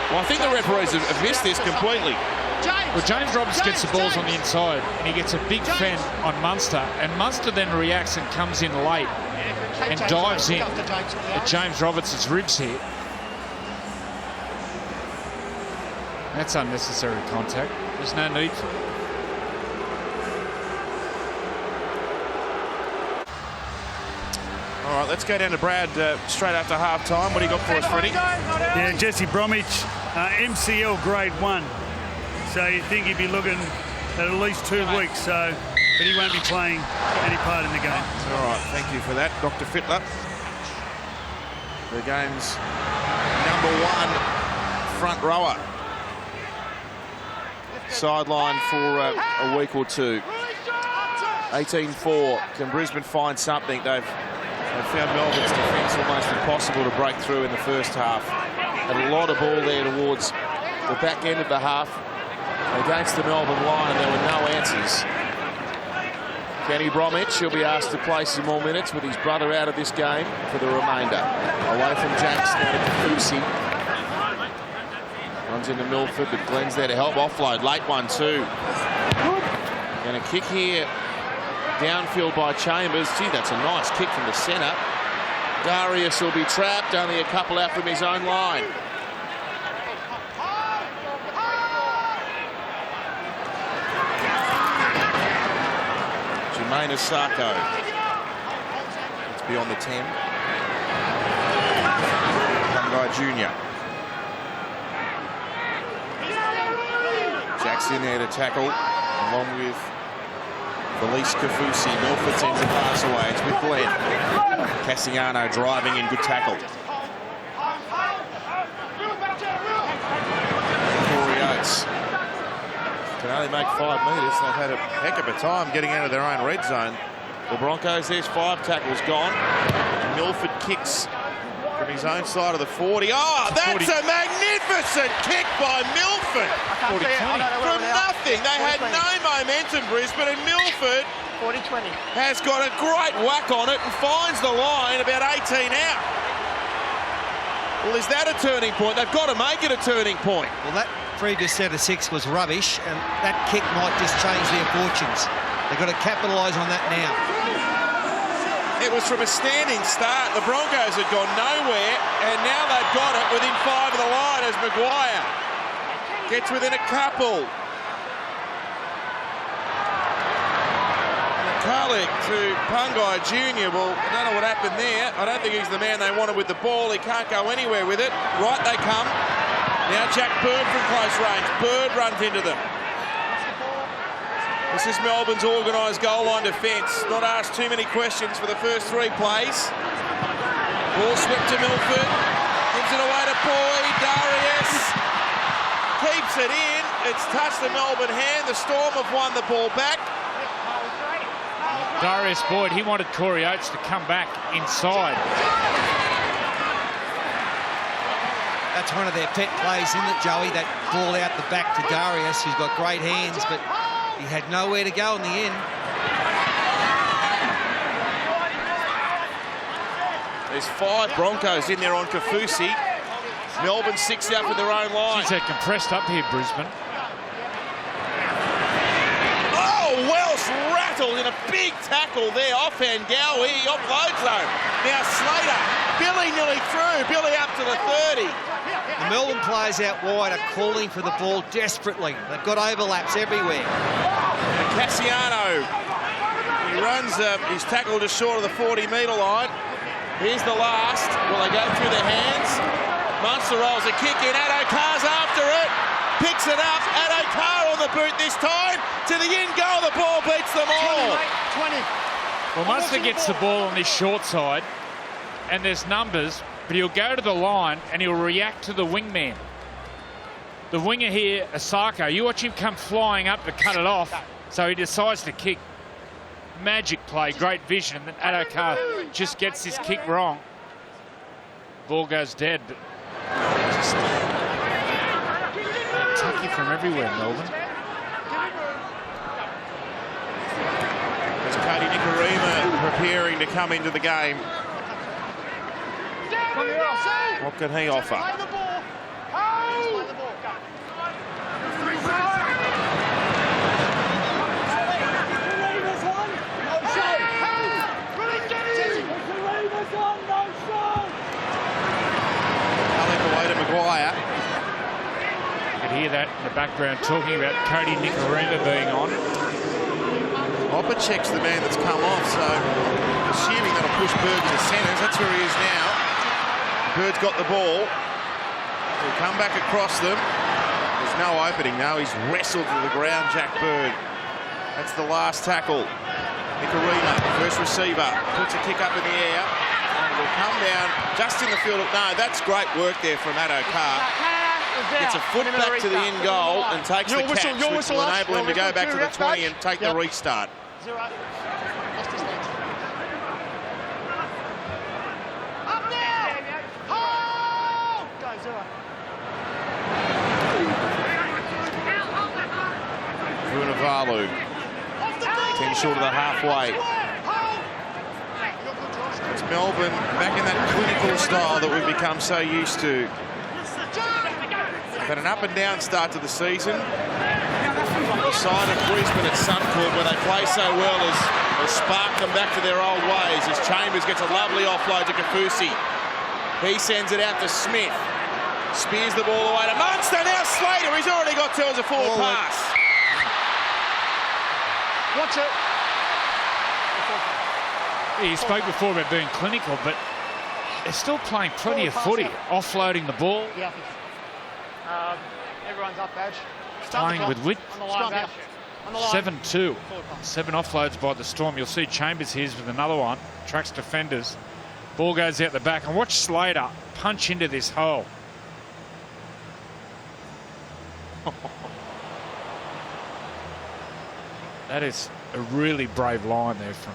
Well, I think the referees have missed this completely. Well, James Roberts gets the balls on the inside and he gets a big fend on Munster, and Munster then reacts and comes in late and dives in at James Roberts' ribs here. That's unnecessary contact. There's no need for it. All right, let's go down to Brad straight after half-time. What do you got for us, Freddie? Yeah, Jesse Bromwich, MCL grade 1. So you think he'd be looking at least 2 weeks. But he won't be playing any part in the game. All right, thank you for that, Dr. Fittler. The game's #1 front rower. Sideline for a week or two. 18-4. Can Brisbane find something? They've found Melbourne's defence almost impossible to break through in the first half. Had a lot of ball there towards the back end of the half. Against the Melbourne line, there were no answers. Kenny Bromwich, he'll be asked to play some more minutes with his brother out of this game for the remainder. Away from Jacks, now to Kafusi. Runs into Milford, but Glenn's there to help offload. Late one too. And a kick here downfield by Chambers. Gee, that's a nice kick from the centre. Darius will be trapped, only a couple out from his own line. Jermaine Asako. It's beyond the 10. Pungai Jr. Jackson there to tackle, along with Felice Kafusi. Milford sends a pass away. It's with Glenn. Cassiano driving in, good tackle. Corey Oates can only make 5 metres. They've had a heck of a time getting out of their own red zone. The Broncos, there's 5 tackles gone. Milford kicks from his own side of the 40. Oh, that's a magnificent kick by Milford. From nothing. They had no momentum, Brisbane, and Milford 40-20 has got a great whack on it and finds the line about 18 out. Well, is that a turning point? They've got to make it a turning point. Well, that previous set of 6 was rubbish, and that kick might just change their fortunes. They've got to capitalise on that now. It was from a standing start. The Broncos had gone nowhere, and now they've got it within 5 of the line as Maguire gets within a couple. McCulloch to Pungai Jr. Well, I don't know what happened there. I don't think he's the man they wanted with the ball. He can't go anywhere with it. Right they come. Now Jack Bird from close range. Bird runs into them. This is Melbourne's organised goal line defence. Not asked too many questions for the first 3 plays. Ball swept to Milford. Gives it away to Boyd. Darius keeps it in. It's touched the Melbourne hand. The Storm have won the ball back. Darius Boyd, he wanted Corey Oates to come back inside. That's one of their pet plays, isn't it, Joey? That ball out the back to Darius, who's got great hands, but he had nowhere to go in the end. There's 5 Broncos in there on Kafusi. Melbourne 60 up in their own line. Geez, they're compressed up here, Brisbane. Oh, Welsh rattled in a big tackle there. Offhand Gowie, he offloads though. Now Slater, Billy nearly through. Billy up to the 30. The Melbourne players out wide are calling for the ball desperately. They've got overlaps everywhere. And Cassiano, he runs, he's tackled just short of the 40-metre line. Here's the last. Will they go through their hands? Munster rolls a kick in. Addo Carr's after it. Picks it up. Addo Carr on the boot this time. To the in goal. The ball beats them all. 20. Well, Munster gets the ball on this short side, and there's numbers, but he'll go to the line and he'll react to the wingman. The winger here, Asako, you watch him come flying up to cut it off, so he decides to kick. Magic play, great vision, and then Addo-Carr just gets his kick wrong. Ball goes dead, but just attacking from everywhere, Melbourne. There's Cody Nikorima preparing to come into the game. What can he offer? Maguire. You could hear that in the background talking about Cody Nikorima being on. Opacek's the man that's come off, so assuming that'll push Bird to centres. That's where he is now. Bird's got the ball. He'll come back across them. There's no opening now. He's wrestled to the ground, Jack Bird. That's the last tackle. Nikorima, first receiver, puts a kick up in the air. Will come down just in the field. No, that's great work there from Addo-Carr. Gets a foot back to the in goal and takes the catch, which will enable him to go back to the 20 and take the restart. Vunivalu, 10 short of the halfway. It's Melbourne back in that clinical style that we've become so used to. They've had an up and down start to the season. The side of Brisbane at Suncorp, where they play so well, has sparked them back to their old ways as Chambers gets a lovely offload to Kafusi. He sends it out to Smith. Spears the ball away to Munster. Now Slater, he's already got 2 as a forward pass. Watch it. He spoke before about being clinical, but they're still playing plenty of footy, offloading the ball. Yeah. Everyone's up, Badge. Playing with width. On the line, Badge. 7-2. 7 offloads by the Storm. You'll see Chambers here with another one. Tracks defenders. Ball goes out the back. And watch Slater punch into this hole. That is a really brave line there from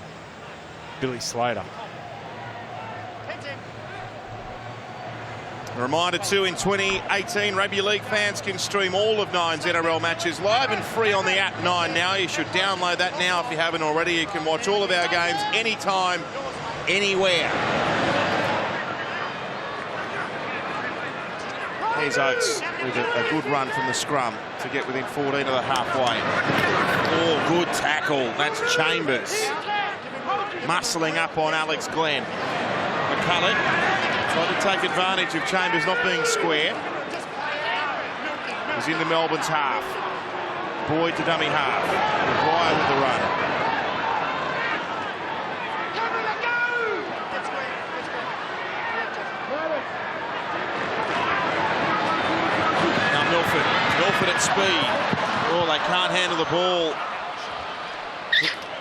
Billy Slater. A reminder too, in 2018, Rugby League fans can stream all of Nine's NRL matches live and free on the app Nine now. You should download that now if you haven't already. You can watch all of our games anytime, anywhere. Here's Oates with a good run from the scrum to get within 14 of the halfway. Oh, good tackle. That's Chambers. Muscling up on Alex Glenn. McCulloch tried to take advantage of Chambers not being square. He's into Melbourne's half. Boyd to dummy half. Maguire with the run.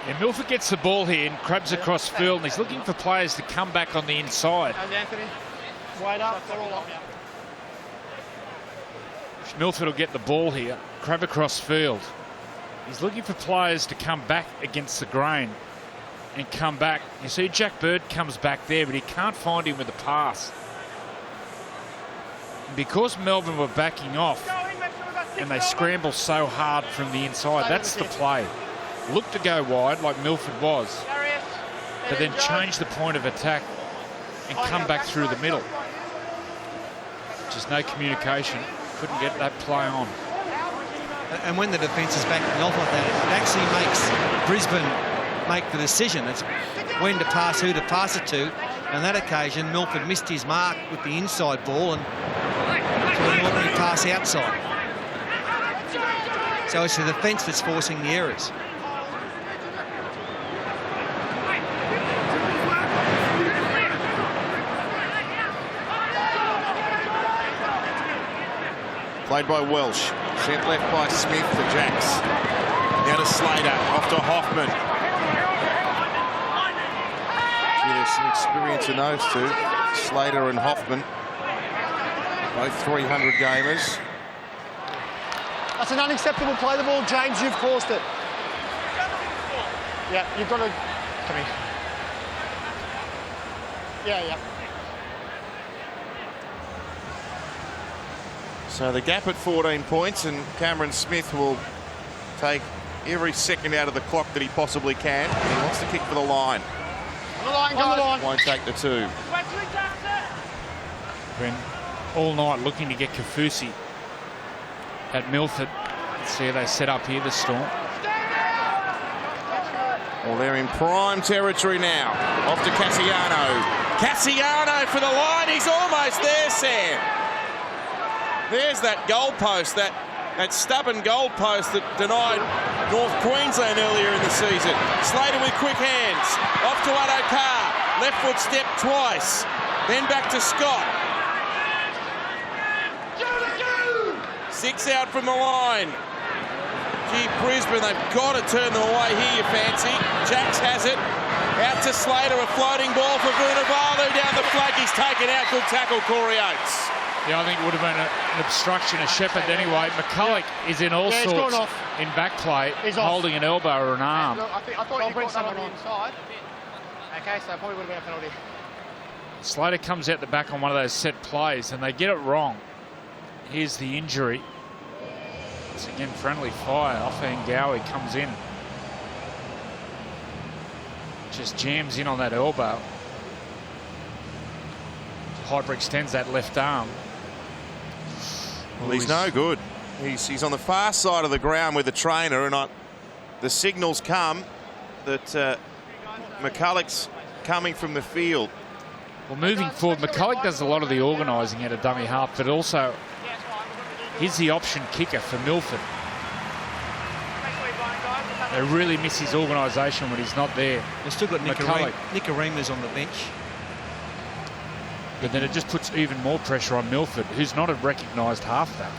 And Milford gets the ball here and crabs across field, and he's looking for players to come back on the inside. And Anthony, wide up, they're all up. Milford will get the ball here, crab across field. He's looking for players to come back against the grain and come back. You see Jack Bird comes back there, but he can't find him with a pass. And because Melbourne were backing off and they scramble so hard from the inside, that's the play. Look to go wide like Milford was, but then change the point of attack and come back through the middle. Just no communication. Couldn't get that play on. And when the defence is backing off like that, it actually makes Brisbane make the decision. It's when to pass, who to pass it to. On that occasion, Milford missed his mark with the inside ball and an ordinary pass outside. So it's the defence that's forcing the errors. Played by Welsh. Sent left by Smith to Jacks. Now to Slater. Off to Hoffman. There's some experience in those two. Slater and Hoffman. Both 300 gamers. That's an unacceptable play the ball, James. You've caused it. Yeah, you've got to... Come here. Yeah. So the gap at 14 points, and Cameron Smith will take every second out of the clock that he possibly can. And he wants to kick for the line. On the line, guys. Won't take the two. Been all night looking to get Kafusi at Milford. Let's see how they set up here, the Storm. Well, they're in prime territory now. Off to Cassiano. Cassiano for the line. He's almost there, Sam. There's that goalpost, that stubborn goalpost that denied North Queensland earlier in the season. Slater with quick hands. Off to Adokar. Left foot step twice. Then back to Scott. 6 out from the line. Gee, Brisbane, they've got to turn them away here, you fancy. Jacks has it. Out to Slater, a floating ball for Vunivalu down the flag. He's taken out. Good tackle, Corey Oates. Yeah, I think it would have been an obstruction of Shepherd anyway. McCulloch is in all sorts in back play, holding an elbow or an arm. Look, I thought you bring someone inside. Okay, so probably would have been a penalty. Slater comes out the back on one of those set plays and they get it wrong. Here's the injury. It's again friendly fire. Offengawi comes in. Just jams in on that elbow. Hyper extends that left arm. Well, he's no good. He's on the far side of the ground with the trainer, and the signals come that McCulloch's coming from the field. Well, moving forward, McCulloch does a lot of the organising at a dummy half, but also he's the option kicker for Milford. They really miss his organisation when he's not there. They've still got Nicaramas on the bench. But then it just puts even more pressure on Milford, who's not a recognised halfback.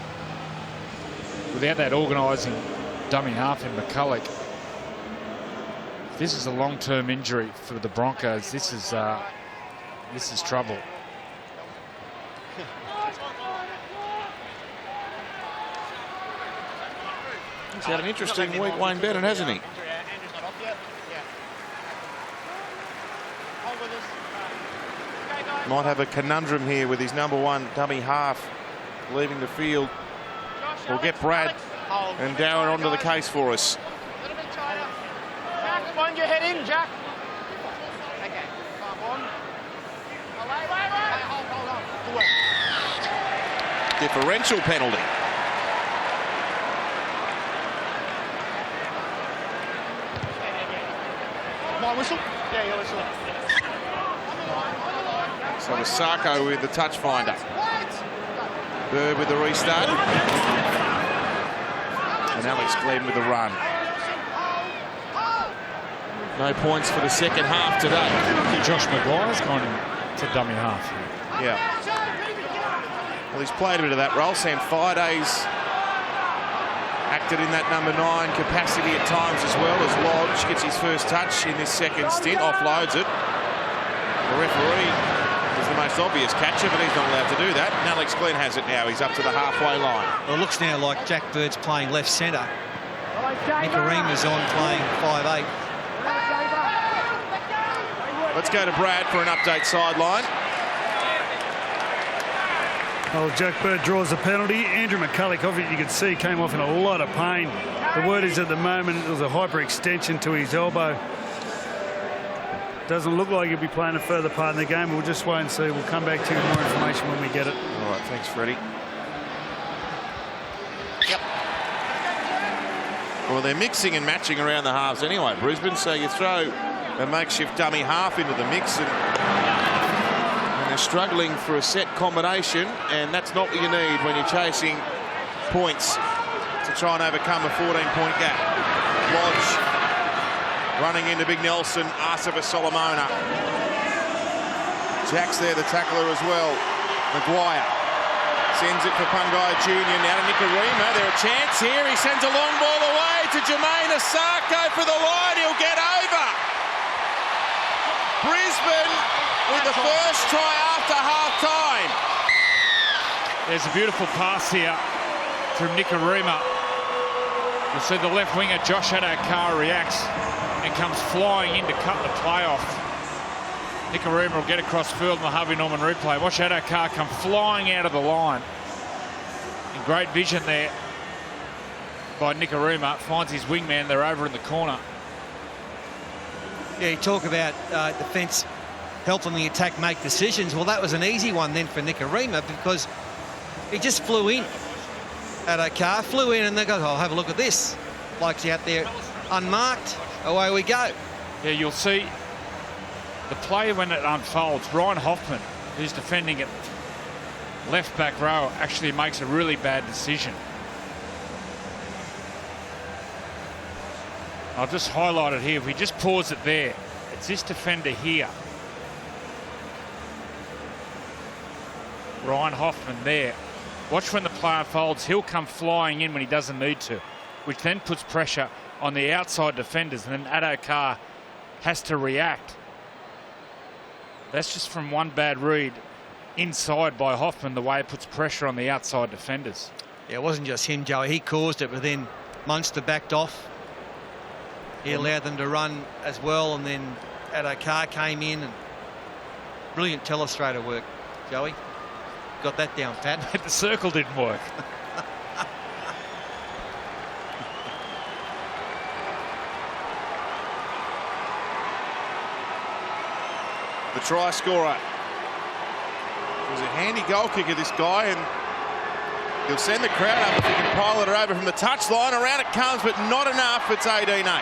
Without that organising dummy half in McCulloch, this is a long-term injury for the Broncos. This is trouble. He's had an interesting week, Wayne Bennett, hasn't he? Might have a conundrum here with his number one dummy half leaving the field. We'll get Brad and Darren onto the case for us. Jack, find your head in, Jack. Okay, hold on. Differential penalty. My whistle? Yeah, your whistle. So Wasako with the touch finder. Bird with the restart. And Alex Glenn with the run. No points for the second half today. Josh Maguire's gone to dummy half. Yeah. Well, he's played a bit of that role. Sam Friday's reflected in that number 9 capacity at times as well, as Lodge gets his first touch in this second stint, offloads it. The referee is the most obvious catcher, but he's not allowed to do that. And Alex Glenn has it now. He's up to the halfway line. Well, it looks now like Jack Bird's playing left centre. Nicarima's on playing 5'8". Let's go to Brad for an update sideline. Well, Jack Bird draws a penalty. Andrew McCulloch, obviously, you could see, came off in a lot of pain. The word is at the moment it was a hyperextension to his elbow. Doesn't look like he'll be playing a further part in the game. We'll just wait and see. We'll come back to you with more information when we get it. All right, thanks, Freddie. Yep. Well, they're mixing and matching around the halves anyway, Brisbane, so you throw a makeshift dummy half into the mix and they're struggling for a set combination, and that's not what you need when you're chasing points to try and overcome a 14-point gap. Lodge running into Big Nelson, Arsiva Solomona. Jack's there, the tackler as well. Maguire sends it for Pungai Jr. Now to Nicarima. There's a chance here. He sends a long ball away to Jermaine Asako for the line. He'll get over. Brisbane with the first try after half-time. There's a beautiful pass here from Nicarima. You'll see the left winger, Josh Adokar, reacts and comes flying in to cut the play off. Nicarima will get across field in the Harvey Norman replay. Watch Adokar come flying out of the line. And great vision there by Nicarima. Finds his wingman. They're over in the corner. Yeah, you talk about defence helping the attack make decisions. Well, that was an easy one then for Nicarima because he just flew in. Adokar flew in and they go, oh, have a look at this. Bloke's out there unmarked. Away we go. Yeah, you'll see the play when it unfolds. Ryan Hoffman, who's defending it left back row, actually makes a really bad decision. I'll just highlight it here. If we just pause it there, it's this defender here. Ryan Hoffman there. Watch when the play unfolds. He'll come flying in when he doesn't need to, which then puts pressure on the outside defenders, and then Adokar has to react. That's just from one bad read inside by Hoffman, the way it puts pressure on the outside defenders. Yeah, it wasn't just him, Joey. He caused it, but then Munster backed off. He allowed them to run as well, and then Adokar came in. And brilliant telestrator work, Joey. Got that down, Pat. The circle didn't work. The try scorer. He was a handy goal kicker, this guy, and he'll send the crowd up if he can pilot it over from the touchline. Around it comes, but not enough. It's 18-8.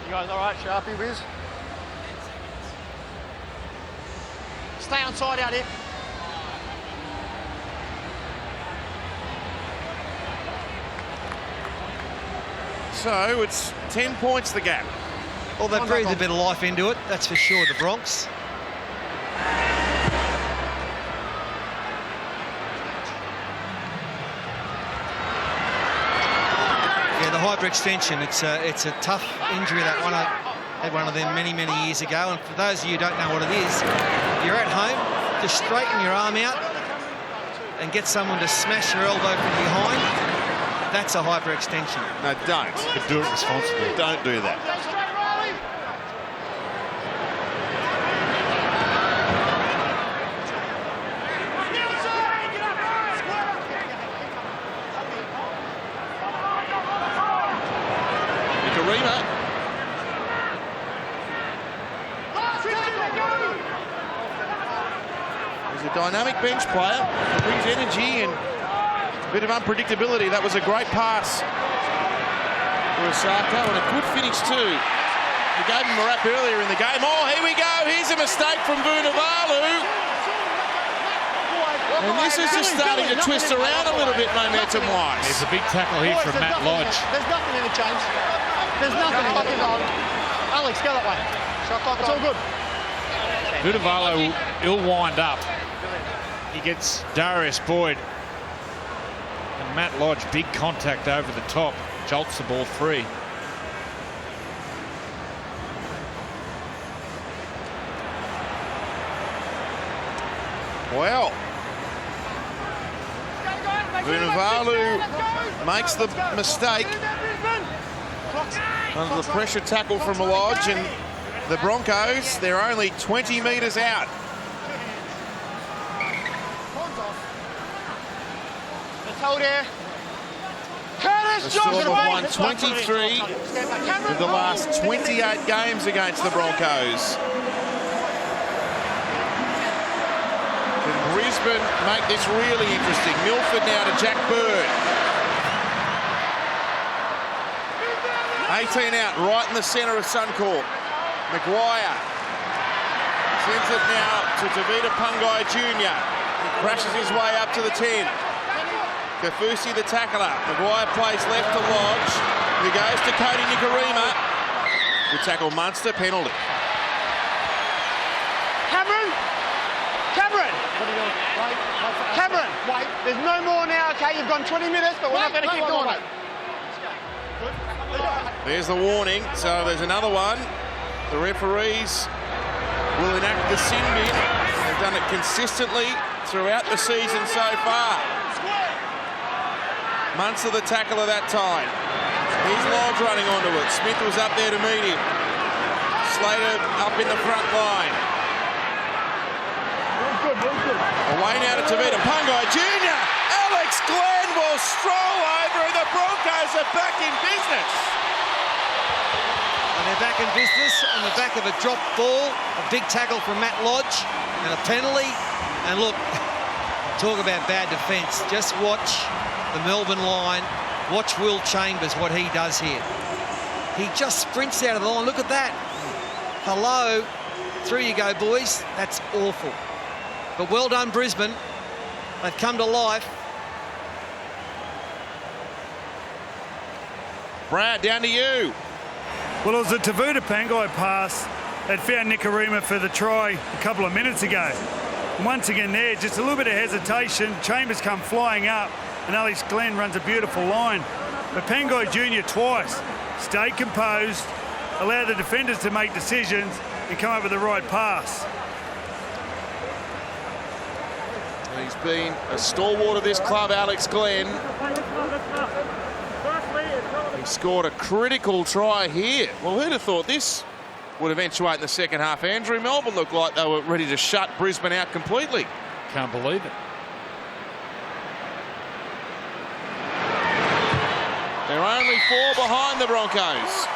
You guys all right, Sharpie, Wiz? Stay on side out here. So it's 10 points the gap. Well, they breathed a bit of life into it, that's for sure, the Bronx. Yeah, the hyperextension, it's a tough injury. That one, I had one of them many years ago, and for those of you who don't know what it is, you're at home, just straighten your arm out and get someone to smash your elbow from behind. That's a hyperextension. No, don't. But do it responsibly. Don't do that. Nicarima. He's a dynamic bench player. He brings energy and a bit of unpredictability. That was a great pass for Asako and a good finish too. He gave him a wrap earlier in the game. Oh, here we go. Here's a mistake from Vunivalu. And this is just starting to twist around a little bit momentum-wise. There's a big tackle here from Matt Lodge. There's nothing in it, James. There's nothing in it. Alex, go that way. It's all good. Vunivalu, he'll wind up. He gets Darius Boyd. And Matt Lodge, big contact over the top, jolts the ball free. Well, Vunivalu makes the mistake under the pressure tackle from Lodge, and the Broncos, they're only 20 metres out. The Storm have won 23 of the last 28 games against the Broncos. Can Brisbane make this really interesting? Milford now to Jack Bird. 18 out, right in the centre of Suncorp. Maguire sends it now to Tavita Pungai Jr. He crashes his way up to the 10. Kafusi the tackler. Maguire plays left to Lodge, who goes to Cody Nikorima. Good tackle, Munster, penalty. Cameron! Wait, there's no more now, okay? You've gone 20 minutes, but we're not going to keep doing it. There's the warning, so there's another one. The referees will enact the sin bin. They've done it consistently throughout the season so far. Munster the tackler that time. Here's Lodge running onto it. Smith was up there to meet him. Slater up in the front line. Away now to Tavita Pungai Jr. Alex Glenn will stroll over, and the Broncos are back in business. And they're back in business on the back of a dropped ball, a big tackle from Matt Lodge, and a penalty. And look, talk about bad defence. Just watch the Melbourne line. Watch Will Chambers, what he does here. He just sprints out of the line. Look at that. Hello. Through you go, boys. That's awful. But well done, Brisbane. They've come to life. Brad, down to you. Well, it was a Tavita Pangai pass that found Nikorima for the try a couple of minutes ago. And once again there, just a little bit of hesitation. Chambers come flying up, and Alex Glenn runs a beautiful line. But Pangai Jr. twice stayed composed, allowed the defenders to make decisions and come up with the right pass. He's been a stalwart of this club, Alex Glenn. He scored a critical try here. Well, who'd have thought this would eventuate in the second half? Andrew, Melbourne looked like they were ready to shut Brisbane out completely. Can't believe it. They're only 4 behind the Broncos.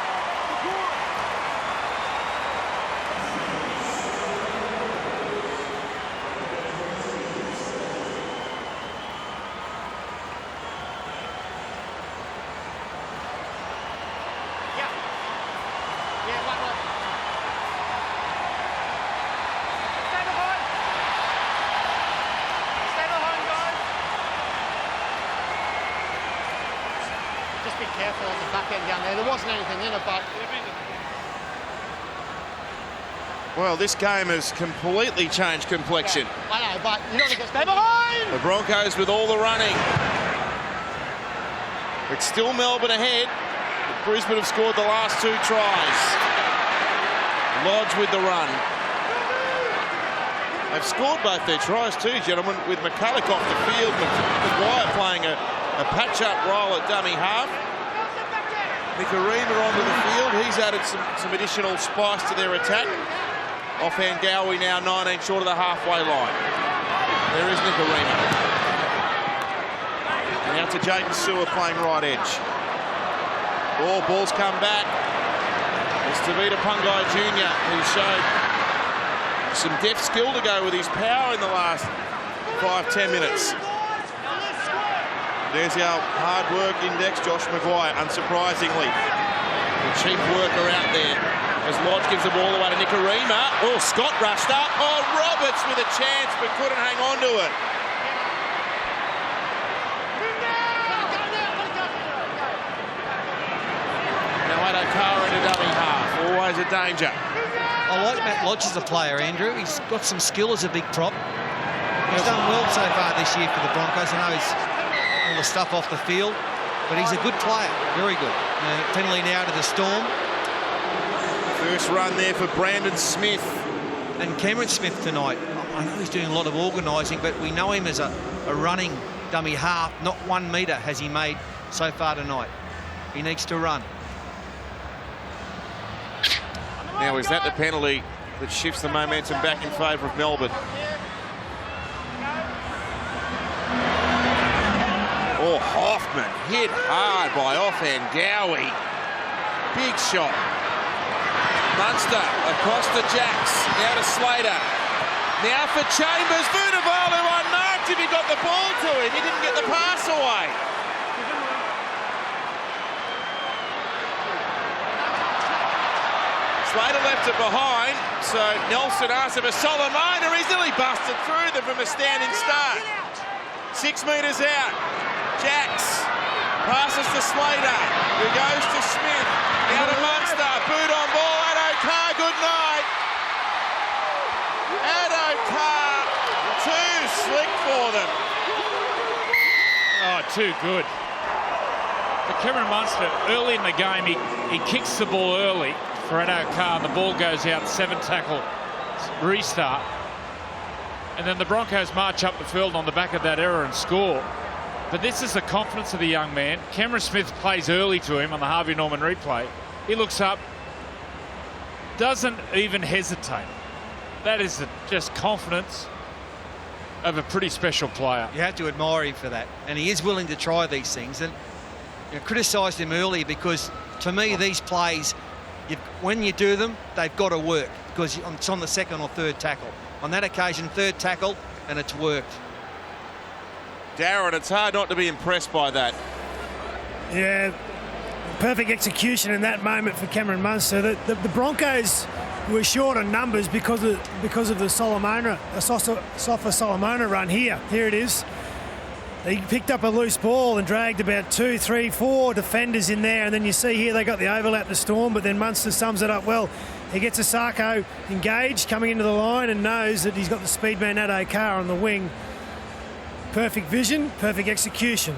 Careful at the back end down there. There wasn't anything in it, but... Well, this game has completely changed complexion. Yeah, I know, but you don't get stay behind! The Broncos with all the running. It's still Melbourne ahead. But Brisbane have scored the last 2 tries. Lodge with the run. They've scored both their tries too, gentlemen, with McCulloch off the field. Maguire playing a patch-up role at dummy half. Nikorima onto the field. He's added some additional spice to their attack. Offhand Gowie now 19 short of the halfway line. There is Nikorima. Now to Jaden Sewer playing right edge. Ball's come back. It's Tavita Pungai Jr. who showed some deft skill to go with his power in the last 5-10 minutes. There's our hard work index, Josh Maguire, unsurprisingly. The cheap worker out there as Lodge gives the ball away to Nikorima. Oh, Scott rushed up. Oh, Roberts with a chance but couldn't hang on to it. into danger. I like Matt Lodge as a player, Andrew. He's got some skill as a big prop. He's done well so far this year for the Broncos. I know he's all the stuff off the field, but he's a good player, very good. Penalty now to the Storm. First run there for Brandon Smith. And Cameron Smith tonight. I know he's doing a lot of organising, but we know him as a running dummy half. Not 1 metre has he made so far tonight. He needs to run. Now, is that the penalty that shifts the momentum back in favour of Melbourne? Oh, Hoffman hit hard by offhand Gowie. Big shot. Munster across to Jacks. Now to Slater. Now for Chambers. Vunivalu unmarked if he got the ball to him. He didn't get the pass away. Slater left it behind, so Nelson asked him a Solomona. He's nearly busted through them from a standing start. 6 metres out. Jacks passes to Slater, who goes to Smith. Now to Munster. Boot on ball. Addo-Carr, good night. Addo-Carr, too slick for them. Oh, too good. For Cameron Munster, early in the game, he kicks the ball early for Addo-Carr, and the ball goes out, 7-tackle restart. And then the Broncos march up the field on the back of that error and score. But this is the confidence of the young man. Cameron Smith plays early to him on the Harvey Norman replay. He looks up, doesn't even hesitate. That is just confidence of a pretty special player. You have to admire him for that. And he is willing to try these things. And criticised him earlier because, to me, these plays, when you do them, they've got to work because it's on the 2nd or 3rd tackle. On that occasion, 3rd tackle, and it's worked. Darren, it's hard not to be impressed by that. Yeah, perfect execution in that moment for Cameron Munster. The Broncos were short on numbers because of the Solomona, Sofa Solomona run here. Here it is. He picked up a loose ball and dragged about 2, 3, 4 defenders in there, and then you see here they got the overlap to Storm, but then Munster sums it up well. He gets Asako engaged, coming into the line, and knows that he's got the speed man Addo-Carr on the wing. Perfect vision, perfect execution.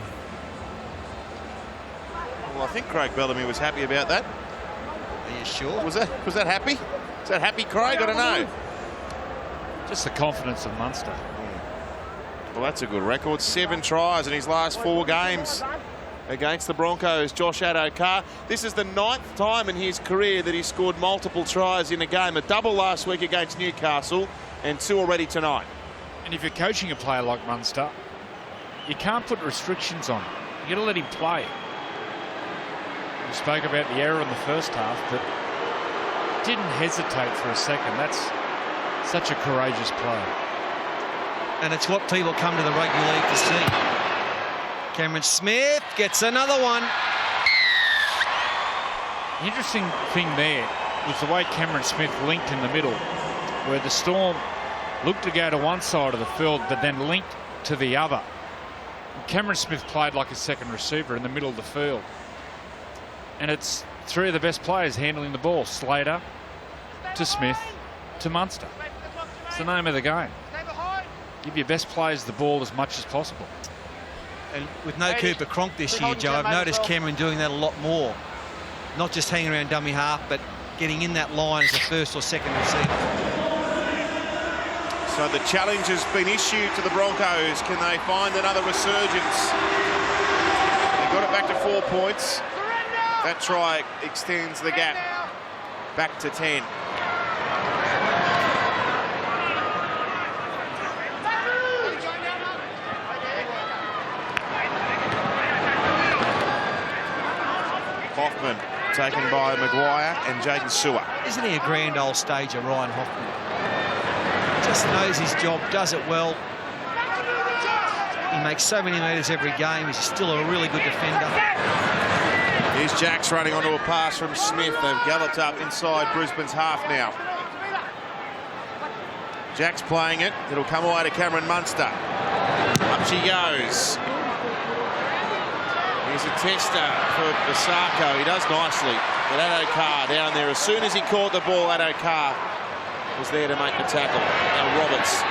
Well, I think Craig Bellamy was happy about that. Are you sure? Was that happy? Is that happy, Craig? I don't know. Just the confidence of Munster. Well, that's a good record. 7 tries in his last 4 games against the Broncos. Josh Addo-Carr. This is the 9th time in his career that he's scored multiple tries in a game. A double last week against Newcastle and 2 already tonight. And if you're coaching a player like Munster, you can't put restrictions on him. You've got to let him play. We spoke about the error in the first half, but didn't hesitate for a second. That's such a courageous player. And it's what people come to the rugby league to see. Cameron Smith gets another one. The interesting thing there was the way Cameron Smith linked in the middle, where the Storm looked to go to one side of the field, but then linked to the other. And Cameron Smith played like a second receiver in the middle of the field. And it's 3 of the best players handling the ball. Slater to Smith to Munster. It's the name of the game. Give your best players the ball as much as possible. And with no Cooper Cronk this year, Joe, I've noticed Cameron doing that a lot more. Not just hanging around dummy half, but getting in that line as a 1st or 2nd receiver. So the challenge has been issued to the Broncos. Can they find another resurgence? They got it back to 4 points. That try extends the gap back to 10. Hoffman taken by Maguire and Jaden Sewer. Isn't he a grand old stager, Ryan Hoffman? Just knows his job, does it well. He makes so many metres every game. He's still a really good defender. Here's Jacks running onto a pass from Smith. They've galloped up inside Brisbane's half now. Jacks playing it. It'll come away to Cameron Munster. Up she goes. Here's a tester for Asako. He does nicely. But Addo-Carr down there. As soon as he caught the ball, Addo-Carr was there to make the tackle. Now Roberts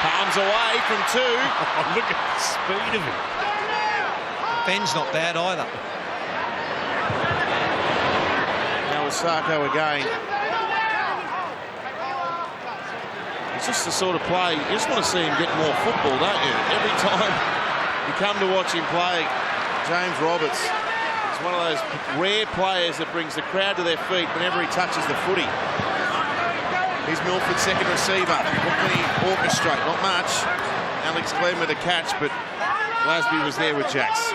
palms away from 2. Oh, look at the speed of him. Ben's not bad either. Now Osako again. It's just the sort of play, you just want to see him get more football, don't you? Every time you come to watch him play, James Roberts is one of those rare players that brings the crowd to their feet whenever he touches the footy. He's Milford's second receiver. What can he orchestrate? Not much. Alex Glenn with a catch, but Glasby was there with Jacks.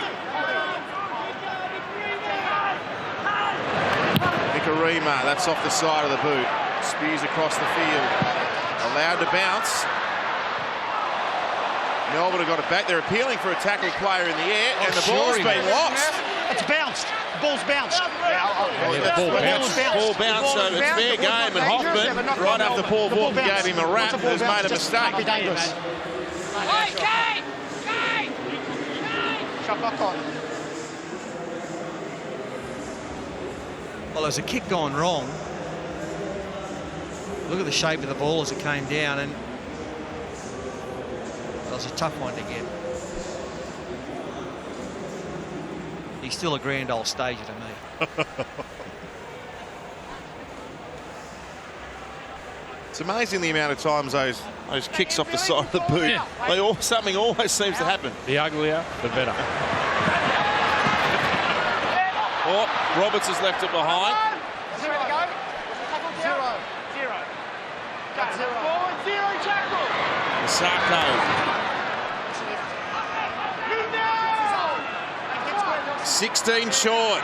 Nikarima, that's off the side of the boot. Spews across the field. Allowed to bounce. Melbourne have got it back. They're appealing for a tackle player in the air, and the ball's been lost. It's bounced. The ball's bounced. Ball bounced, so it's fair game. And Hoffman, right after Paul Walton gave him a rap, has made a mistake. Be dangerous. Shut back on. Well, there's a kick gone wrong. Look at the shape of the ball as it came down, and that was a tough one to get. He's still a grand old stager to me. It's amazing the amount of times those kicks off the side of the boot. Yeah. Something always seems to happen. The uglier, the better. Oh, Roberts has left it behind. 0 to go. 0. Got 0. Forward, 0 tackle. Osako. 16 short.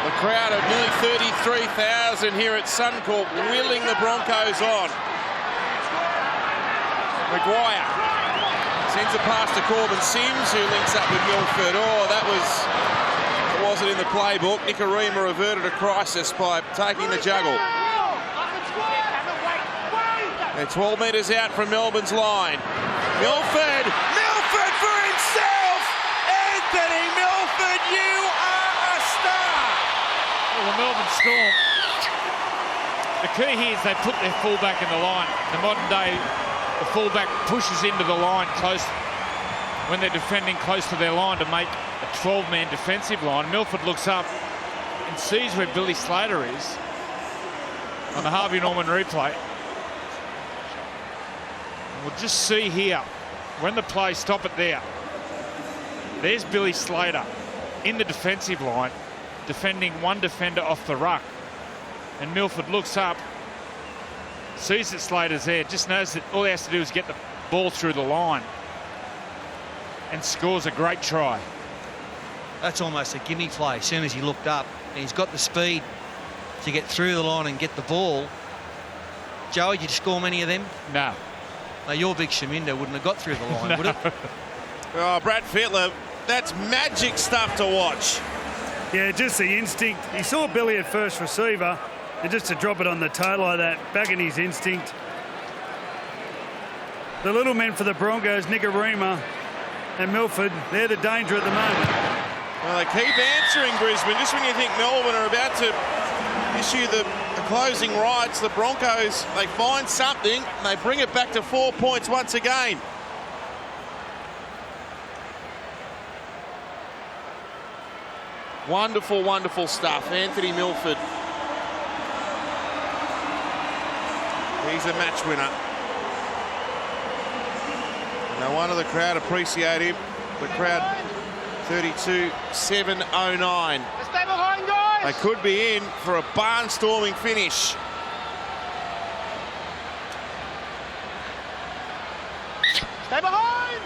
The crowd of nearly 33,000 here at Suncorp willing the Broncos on. Maguire sends a pass to Corbin Sims, who links up with Milford. Oh, that wasn't in the playbook. Nikarima reverted a crisis by taking the juggle. They're 12 metres out from Melbourne's line. Milford for himself! Anthony Milford, you are a star! Well, the Melbourne Storm, the key here is they put their fullback in the line. In the modern day, the fullback pushes into the line close when they're defending close to their line to make a 12-man defensive line. Milford looks up and sees where Billy Slater is on the Harvey Norman replay. And we'll just see here, when the play, stop it there. There's Billy Slater in the defensive line, defending one defender off the ruck. And Milford looks up, sees that Slater's there, just knows that all he has to do is get the ball through the line, and scores a great try. That's almost a gimme play. As soon as he looked up, and he's got the speed to get through the line and get the ball. Joey, did you score many of them? No. No, your big Shaminda wouldn't have got through the line, would it? Oh, Brad Fittler, that's magic stuff to watch. Yeah, just the instinct. He saw Billy at first receiver, and just to drop it on the toe like that, back in his instinct. The little men for the Broncos, Nikarima and Milford, they're the danger at the moment. Well, they keep answering Brisbane. Just when you think Melbourne are about to issue the closing rights, the Broncos, they find something and they bring it back to 4 points once again. Wonderful, wonderful stuff. Anthony Milford. He's a match winner. No wonder the crowd appreciate him. The crowd 32,709. Stay behind, guys. They could be in for a barnstorming finish. Stay behind.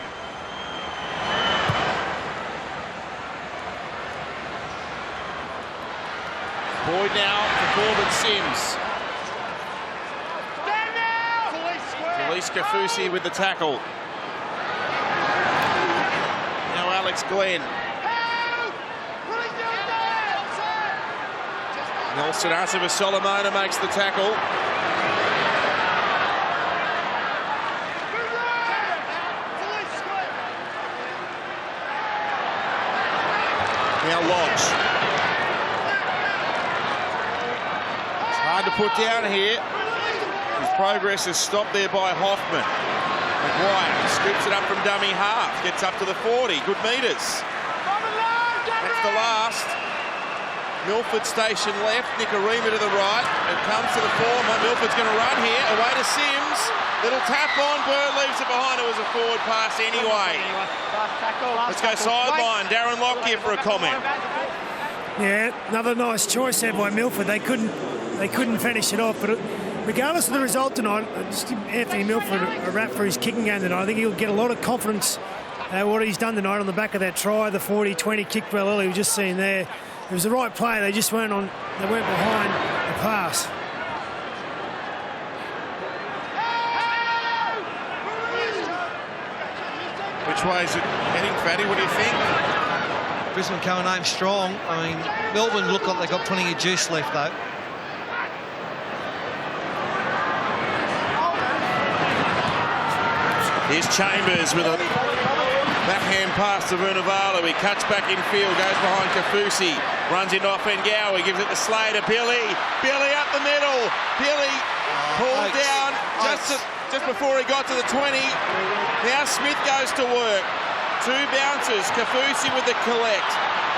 Boyd now for Corbin Sims. Stand now. Felice Kafusi with the tackle. Now Alex Glenn. Nelson Asava Solomona makes the tackle. Now Lodge. to put down here. His progress is stopped there by Hoffman. Maguire scoops it up from dummy half, gets up to the 40, good metres. That's the last. Milford station left, Nicarima to the right. It comes to the former. Milford's going to run here, away to Sims. Little tap on, Bird leaves it behind. It was a forward pass anyway. Let's go sideline. Darren Lock here for a comment. Yeah, another nice choice there by Milford. They couldn't finish it off, but regardless of the result tonight, just give Anthony Milford a rap for his kicking game tonight. I think he'll get a lot of confidence what he's done tonight on the back of that try, the 40-20 kick well early. We've just seen there. It was the right play. They just weren't on. They weren't behind the pass. Which way is it heading, Fatty? What do you think? Brisbane coming home strong. I mean, Melbourne look like they've got plenty of juice left, though. Here's Chambers with a backhand pass to Vunivalu. He cuts back in field, goes behind Kafusi, runs into Offengowie, gives it to Slater. Billy up the middle. Billy pulled down just before he got to the 20. Now Smith goes to work. 2 bounces. Kafusi with the collect.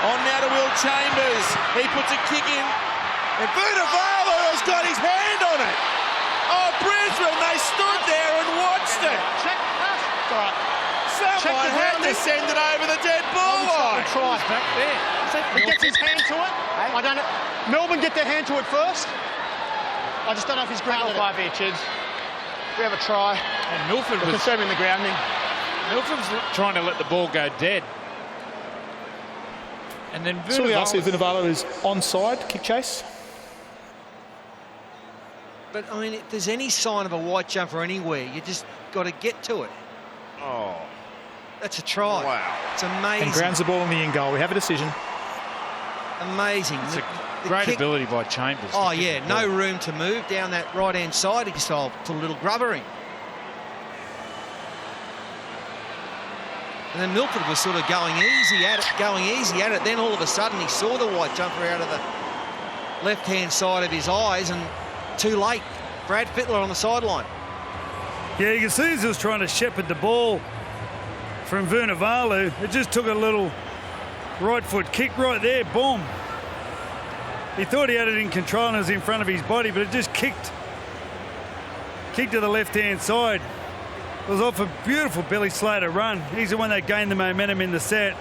On now to Will Chambers. He puts a kick in. And Vunivalu has got his hand on it. Oh, Brisbane, they stood there and watched it. Someone had to send it over the dead ball line. Try. Back there. He gets his hand to it. I don't know. Melbourne get their hand to it first. I just don't know if he's grounded. 5 here, Chids. We have a try. And Milford was conserving the grounding. Milford's trying to let the ball go dead. And then Vunivalu is onside, kick chase. But, I mean, if there's any sign of a white jumper anywhere, you just got to get to it. Oh. That's a try. Wow. It's amazing. And grounds the ball in the in goal. We have a decision. Amazing. It's a great ability by Chambers. Oh, yeah, no room to move down that right-hand side. He just put a little grubber in. And then Milford was sort of going easy at it. Then all of a sudden he saw the white jumper out of the left-hand side of his eyes, and too late. Brad Fittler on the sideline. Yeah, you can see as he was trying to shepherd the ball from Vunivalu. It just took a little right foot kick right there, boom. He thought he had it in control and it was in front of his body, but it just kicked to the left-hand side. It was off a beautiful Billy Slater run. He's the one that gained the momentum in the set.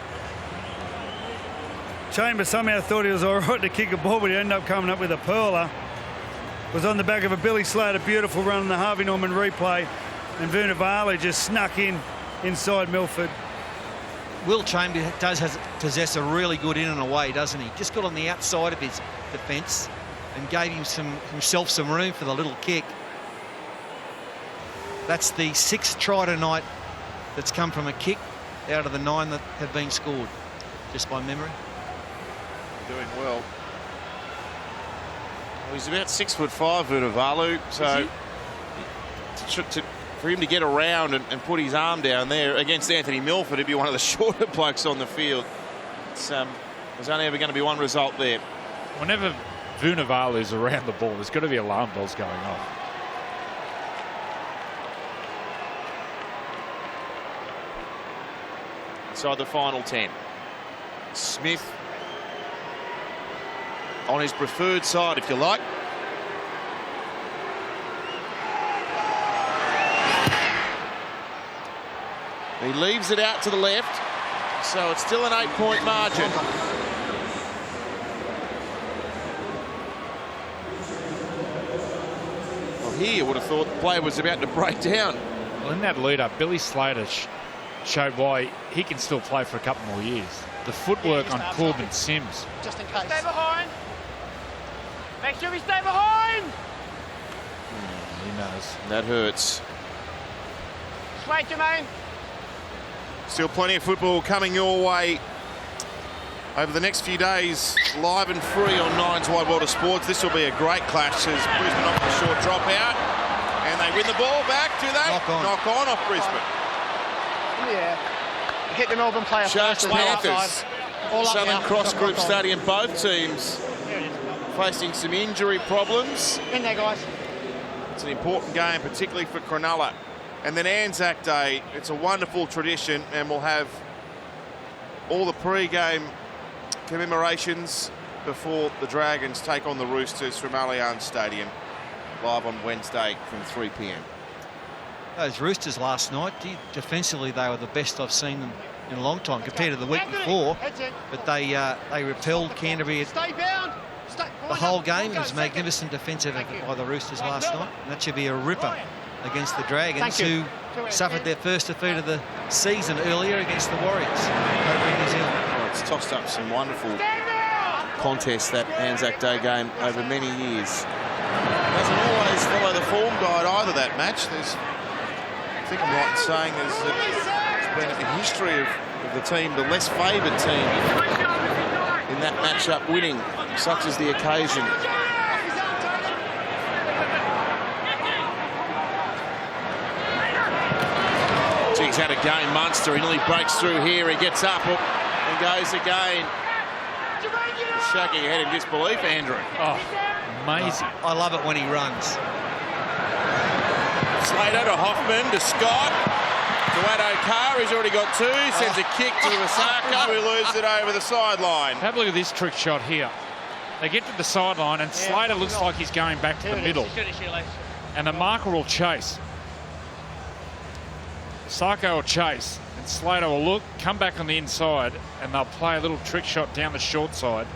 Chambers somehow thought he was all right to kick a ball, but he ended up coming up with a pearler. It was on the back of a Billy Slater beautiful run in the Harvey Norman replay, and Vunivalu just snuck inside Milford. Will Chambers does possess a really good in and away, doesn't he? Just got on the outside of his defence and gave himself some room for the little kick. That's the 6th try tonight that's come from a kick out of the 9 that have been scored, just by memory. Doing well. He's about 6'5", Vunivalu, so for him to get around and put his arm down there against Anthony Milford, he'd be one of the shorter blokes on the field. There's only ever going to be one result there. Whenever Vunivalu's around the ball, there's got to be alarm bells going off. Inside the final 10. Smith on his preferred side, if you like. He leaves it out to the left, so it's still an 8-point margin. Well, here you would have thought the play was about to break down. Well, in that lead-up, Billy Slater showed why he can still play for a couple more years. The footwork on Corbin Sims. Just in case. Stay behind. Make sure we stay behind. He knows. That hurts. Wait, Jermaine. Still plenty of football coming your way over the next few days, live and free on Nine's Wide World of Sports. This will be a great clash as Brisbane off the short drop out, and they win the ball back. Do they? Knock on off Brisbane. Yeah. Hit the Melbourne player Sharks first. Panthers. Southern Cross Group Stadium, both teams facing some injury problems. In there, guys. It's an important game, particularly for Cronulla. And then Anzac Day, it's a wonderful tradition, and we'll have all the pre-game commemorations before the Dragons take on the Roosters from Allianz Stadium, live on Wednesday from 3 p.m. Those Roosters last night, defensively they were the best I've seen them in a long time compared to the week before. But they repelled Canterbury Stay bound. the whole game. It was magnificent defensive effort by the Roosters last night. And that should be a ripper against the Dragons, who suffered their first defeat of the season earlier against the Warriors over in New Zealand. Well, it's tossed up some wonderful contests, that Anzac Day game, over many years. Doesn't always follow the form guide either, that match. I think I'm right in saying there's been a history of the team, the less favoured team, in that matchup winning, such as the occasion. He's had a game, Munster. He nearly breaks through here. He gets up and goes again. Shaking your head in disbelief, Andrew. Oh, amazing. I love it when he runs. Slater to Hoffman to Scott. To Addo-Carr, he's already got two. Sends a kick to Osaka, who loses it over the sideline. Have a look at this trick shot here. They get to the sideline, and Slater looks like he's going back to the middle. And the marker will chase. Sarko will chase, and Slater will look, come back on the inside, and they'll play a little trick shot down the short side,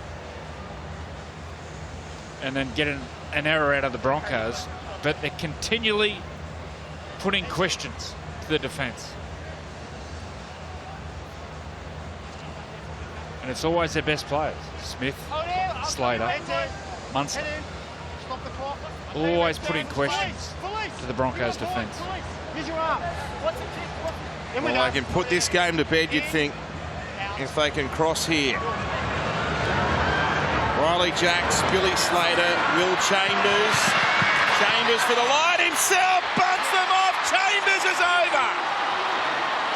and then get an error out of the Broncos. But they're continually putting questions to the defence. And it's always their best players. Smith, Slater, Munster. Always putting questions to the Broncos' defence. Well, they can put this game to bed, you'd think, if they can cross here. Riley Jacks, Billy Slater, Will Chambers. Chambers for the line himself, bunts them off. Chambers is over.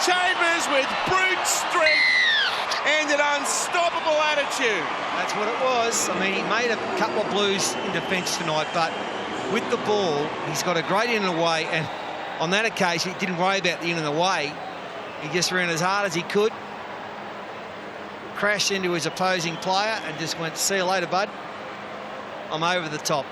Chambers with brute strength and an unstoppable attitude. That's what it was. I mean, he made a couple of blues in defence tonight, but with the ball, he's got a great in and away, and on that occasion, he didn't worry about the in and away. He just ran as hard as he could, crashed into his opposing player, and just went, "See you later, bud. I'm over the top."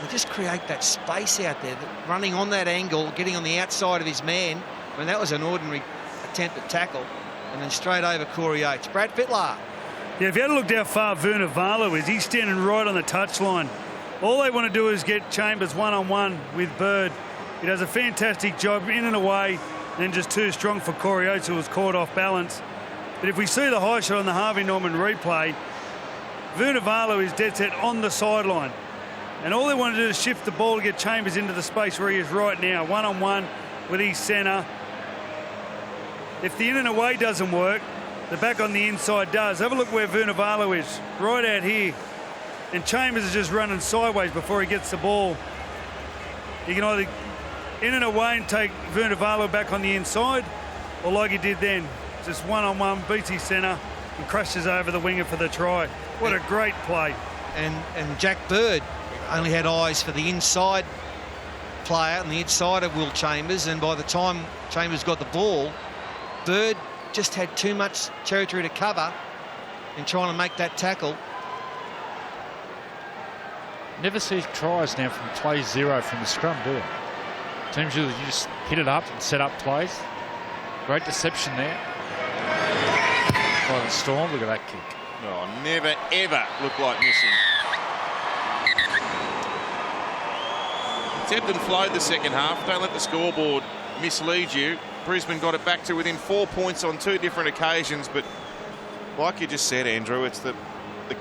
They just create that space out there, running on that angle, getting on the outside of his man. I mean, that was an ordinary attempt at tackle, and then straight over Corey Yates. Brad Fittler. Yeah, if you had looked how far Vunivalu is, he's standing right on the touchline. All they want to do is get Chambers one-on-one with Bird. He does a fantastic job in and away, and then just too strong for Corey Oates, who was caught off balance. But if we see the high shot on the Harvey Norman replay, Vunivalu is dead set on the sideline. And all they want to do is shift the ball to get Chambers into the space where he is right now, one-on-one with his centre. If the in and away doesn't work, the back on the inside does. Have a look where Vunivalu is, right out here. And Chambers is just running sideways before he gets the ball. You can either in and away and take Vunivalu back on the inside, or like he did then, just one-on-one, beats his centre and crashes over the winger for the try. What a great play. And Jack Bird only had eyes for the inside player on the inside of Will Chambers, and by the time Chambers got the ball, Bird just had too much territory to cover in trying to make that tackle. Never see tries now from play zero from the scrum, do it? Teams usually just hit it up and set up plays. Great deception there by the Storm. Look at that kick. Oh, never, ever looked like missing. It's ebbed and flowed the second half. Don't let the scoreboard mislead you. Brisbane got it back to within 4 points on two different occasions, but like you just said, Andrew, it's the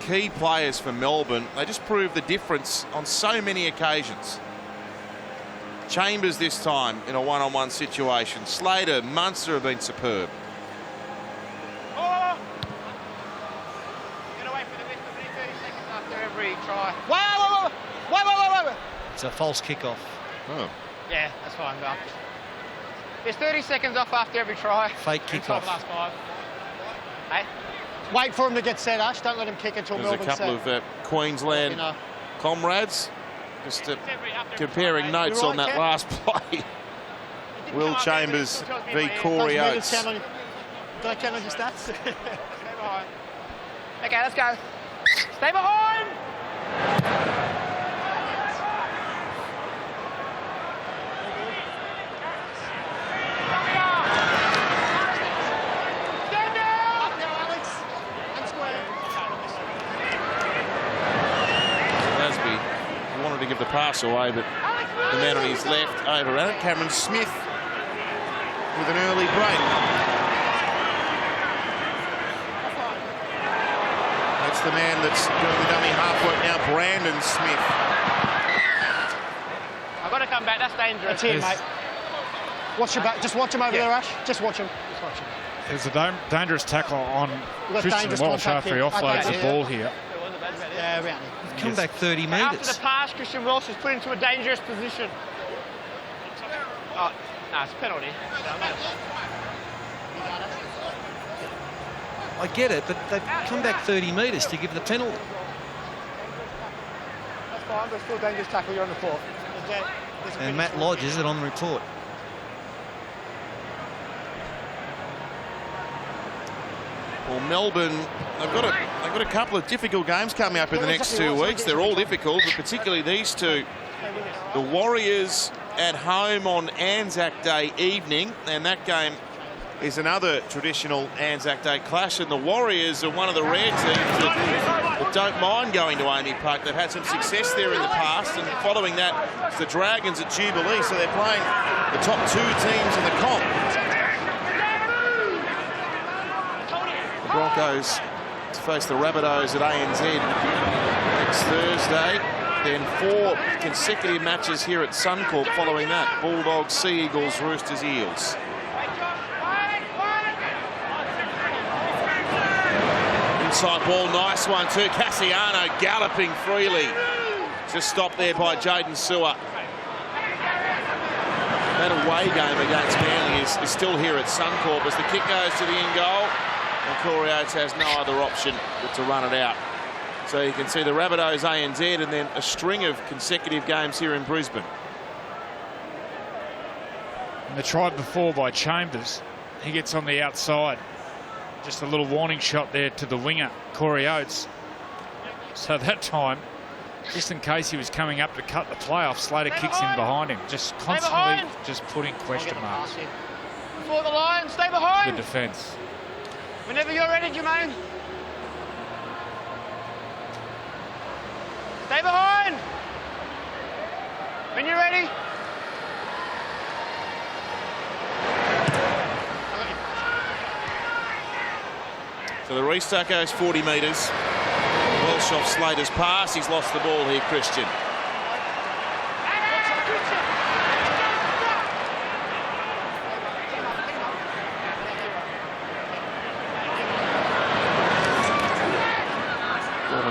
key players for Melbourne. They just prove the difference on so many occasions. Chambers this time in a one-on-one situation. Slater, Munster have been superb. Get away from the list of 30 seconds after every try. Wait. It's a false kickoff. Oh. Yeah, that's fine, Gus. There's 30 seconds off after every try. Fake kickoff. Last 5. Hey? Wait for him to get set, Ash. Don't let him kick until There's a Melbourne's couple set. of Queensland comrades just comparing notes on that last play. Will Chambers v Corey Oates. Don't count on your stats. Stay behind. Okay, let's go. Stay behind! Stand down! Up now, Alex. And square. Glasby wanted to give the pass away, but the man on his left overran it. Cameron Smith with an early break. That's the man that's doing the dummy half work now, Brandon Smith. I've got to come back. That's dangerous. That's him, mate. Watch your back. Just watch him over there, Ash. Just watch him. Just watch him. There's a dangerous tackle on Christian Walsh after he offloads the ball here. Yeah, around. Come back 30 metres. After the pass, Christian Walsh is put into a dangerous position. Oh, no, it's a penalty. I get it, but they've come back 30 metres to give the penalty. That's fine, but still dangerous tackle. You're on the court. And Matt Lodge is it on the report. Well, Melbourne, they've got a couple of difficult games coming up in the next 2 weeks. They're all difficult, but particularly these two. The Warriors at home on Anzac Day evening, and that game is another traditional Anzac Day clash. And the Warriors are one of the rare teams that don't mind going to Amy Park. They've had some success there in the past, and following that, it's the Dragons at Jubilee, so they're playing the top 2 teams in the comp. The Broncos to face the Rabbitohs at ANZ next Thursday. Then 4 consecutive matches here at Suncorp following that. Bulldogs, Sea Eagles, Roosters, Eels. Inside ball, nice one too. Cassiano galloping freely. Just stopped there by Jaden Sewer. That away game against Manly is still here at Suncorp as the kick goes to the in goal. And Corey Oates has no other option but to run it out. So you can see the Rabbitohs ANZ and then a string of consecutive games here in Brisbane. And the try before by Chambers, he gets on the outside. Just a little warning shot there to the winger, Corey Oates. So that time, just in case he was coming up to cut the play off, Slater kicks in behind him, just constantly just putting question marks. Before the line, stay behind. The defence. Whenever you're ready, Jermaine. Stay behind. When you're ready. So the restart goes 40 metres. Welsh off Slater's pass. He's lost the ball here, Christian.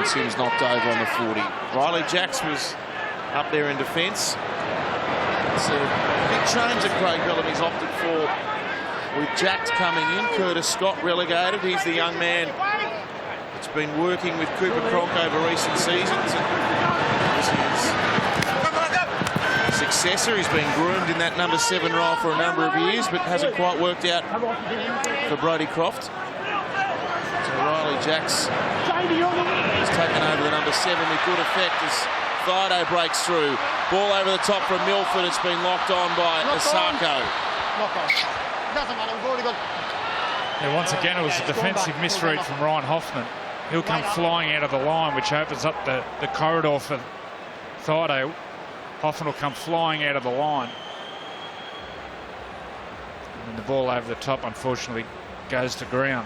Sims knocked over on the 40. Riley Jacks was up there in defence. It's a big change that Craig Bellamy's opted for with Jacks coming in. Curtis Scott relegated. He's the young man that's been working with Cooper Cronk over recent seasons. And this is his successor. He's been groomed in that number 7 role for a number of years, but hasn't quite worked out for Brodie Croft. So Riley Jacks has taken over the number 7 with good effect as Fido breaks through. Ball over the top from Milford. It's been locked on by Asako. Doesn't matter, we've already got... Yeah, once again, it was a defensive misread from Ryan Hoffman. He'll come flying out of the line, which opens up the corridor for Fido. Hoffman will come flying out of the line. And then the ball over the top, unfortunately, goes to ground.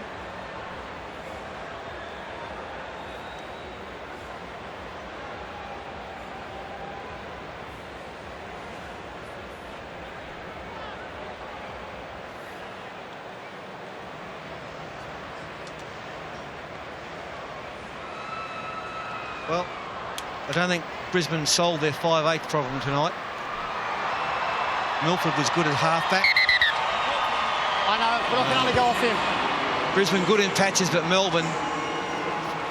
Well, I don't think Brisbane solved their 5/8 problem tonight. Milford was good at halfback. I know, but I can only go off him. Brisbane good in patches, but Melbourne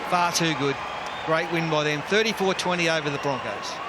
far too good. Great win by them, 34-20 over the Broncos.